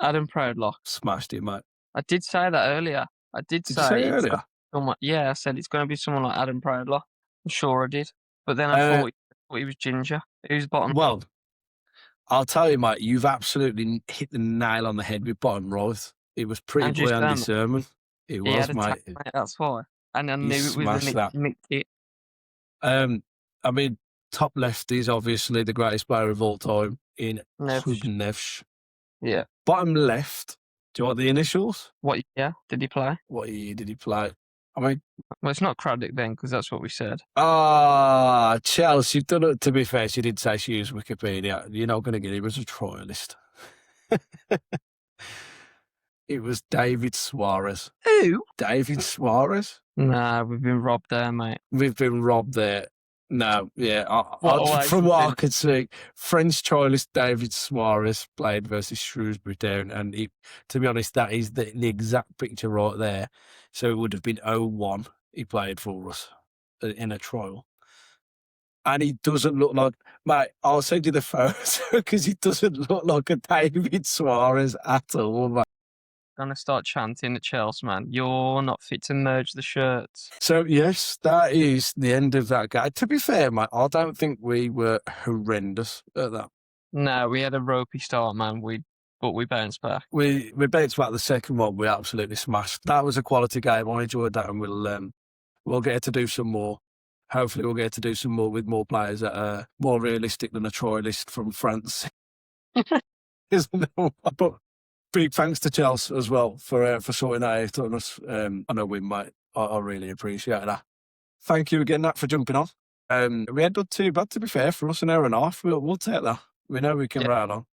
Adam Proudlock. Smashed it, mate. I did say that earlier. Did you say earlier? Yeah, I said it's going to be someone like Adam Proudlock. I'm sure I did. But then I thought he was ginger. Who's bottom? Well, I'll tell you, mate, you've absolutely hit the nail on the head with bottom right. It was pretty boy Andy Sermon. It was, mate. That's why. And I knew it was the Mick kit. I mean, top left is obviously the greatest player of all time in Nevs. Yeah. Bottom left, do you want the initials? What year did he play? What year did he play? I mean... Well, it's not Craddock then, because that's what we said. Chelsea, to be fair, she did say she used Wikipedia. You're not going to get him as a trialist. It was David Suarez. Who? David Suarez? Nah, we've been robbed there, mate. We've been robbed there. No, yeah. From what I could see, French trialist David Suarez played versus Shrewsbury Town, and to be honest, that is the exact picture right there. So it would have been 0-1 he played for us in a trial. And he doesn't look like... Mate, I'll send you the photo because he doesn't look like a David Suarez at all, mate. Gonna start chanting at Chelsea, man. You're not fit to merge the shirts. So yes, that is the end of that game. To be fair, mate, I don't think we were horrendous at that. No, we had a ropey start, man. But we bounced back. We bounced back the second one. We absolutely smashed. That was a quality game. I enjoyed that, and we'll get to do some more. Hopefully, we'll get to do some more with more players that are more realistic than a trialist from France. But big thanks to Chelsea as well for sorting that out on us. I know we might. I really appreciate that. Thank you again, Nat, for jumping on. We ain't done too bad, to be fair, for us an hour and a half. We'll take that. We know we can ride on.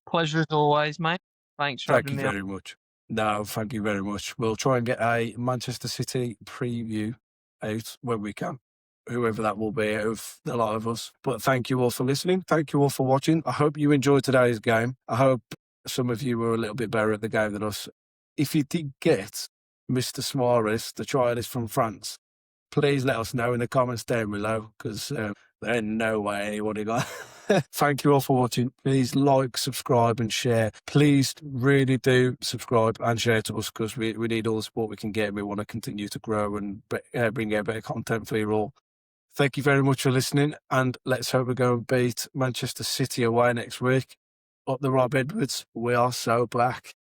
Pleasure as always, mate. Thanks for having me. Thank you very much. No, thank you very much. We'll try and get a Manchester City preview out when we can, whoever that will be out of the lot of us. But thank you all for listening. Thank you all for watching. I hope you enjoyed today's game. I hope some of you were a little bit better at the game than us. If you did get Mr. Suarez, the trialist from France, please let us know in the comments down below, because there ain't no way anybody got Thank you all for watching. Please like, subscribe, and share. Please really do subscribe and share to us, because we need all the support we can get. We want to continue to grow and bring out better content for you all. Thank you very much for listening, and let's hope we go and beat Manchester City away next week. Up the Rob Edwards, we are so black.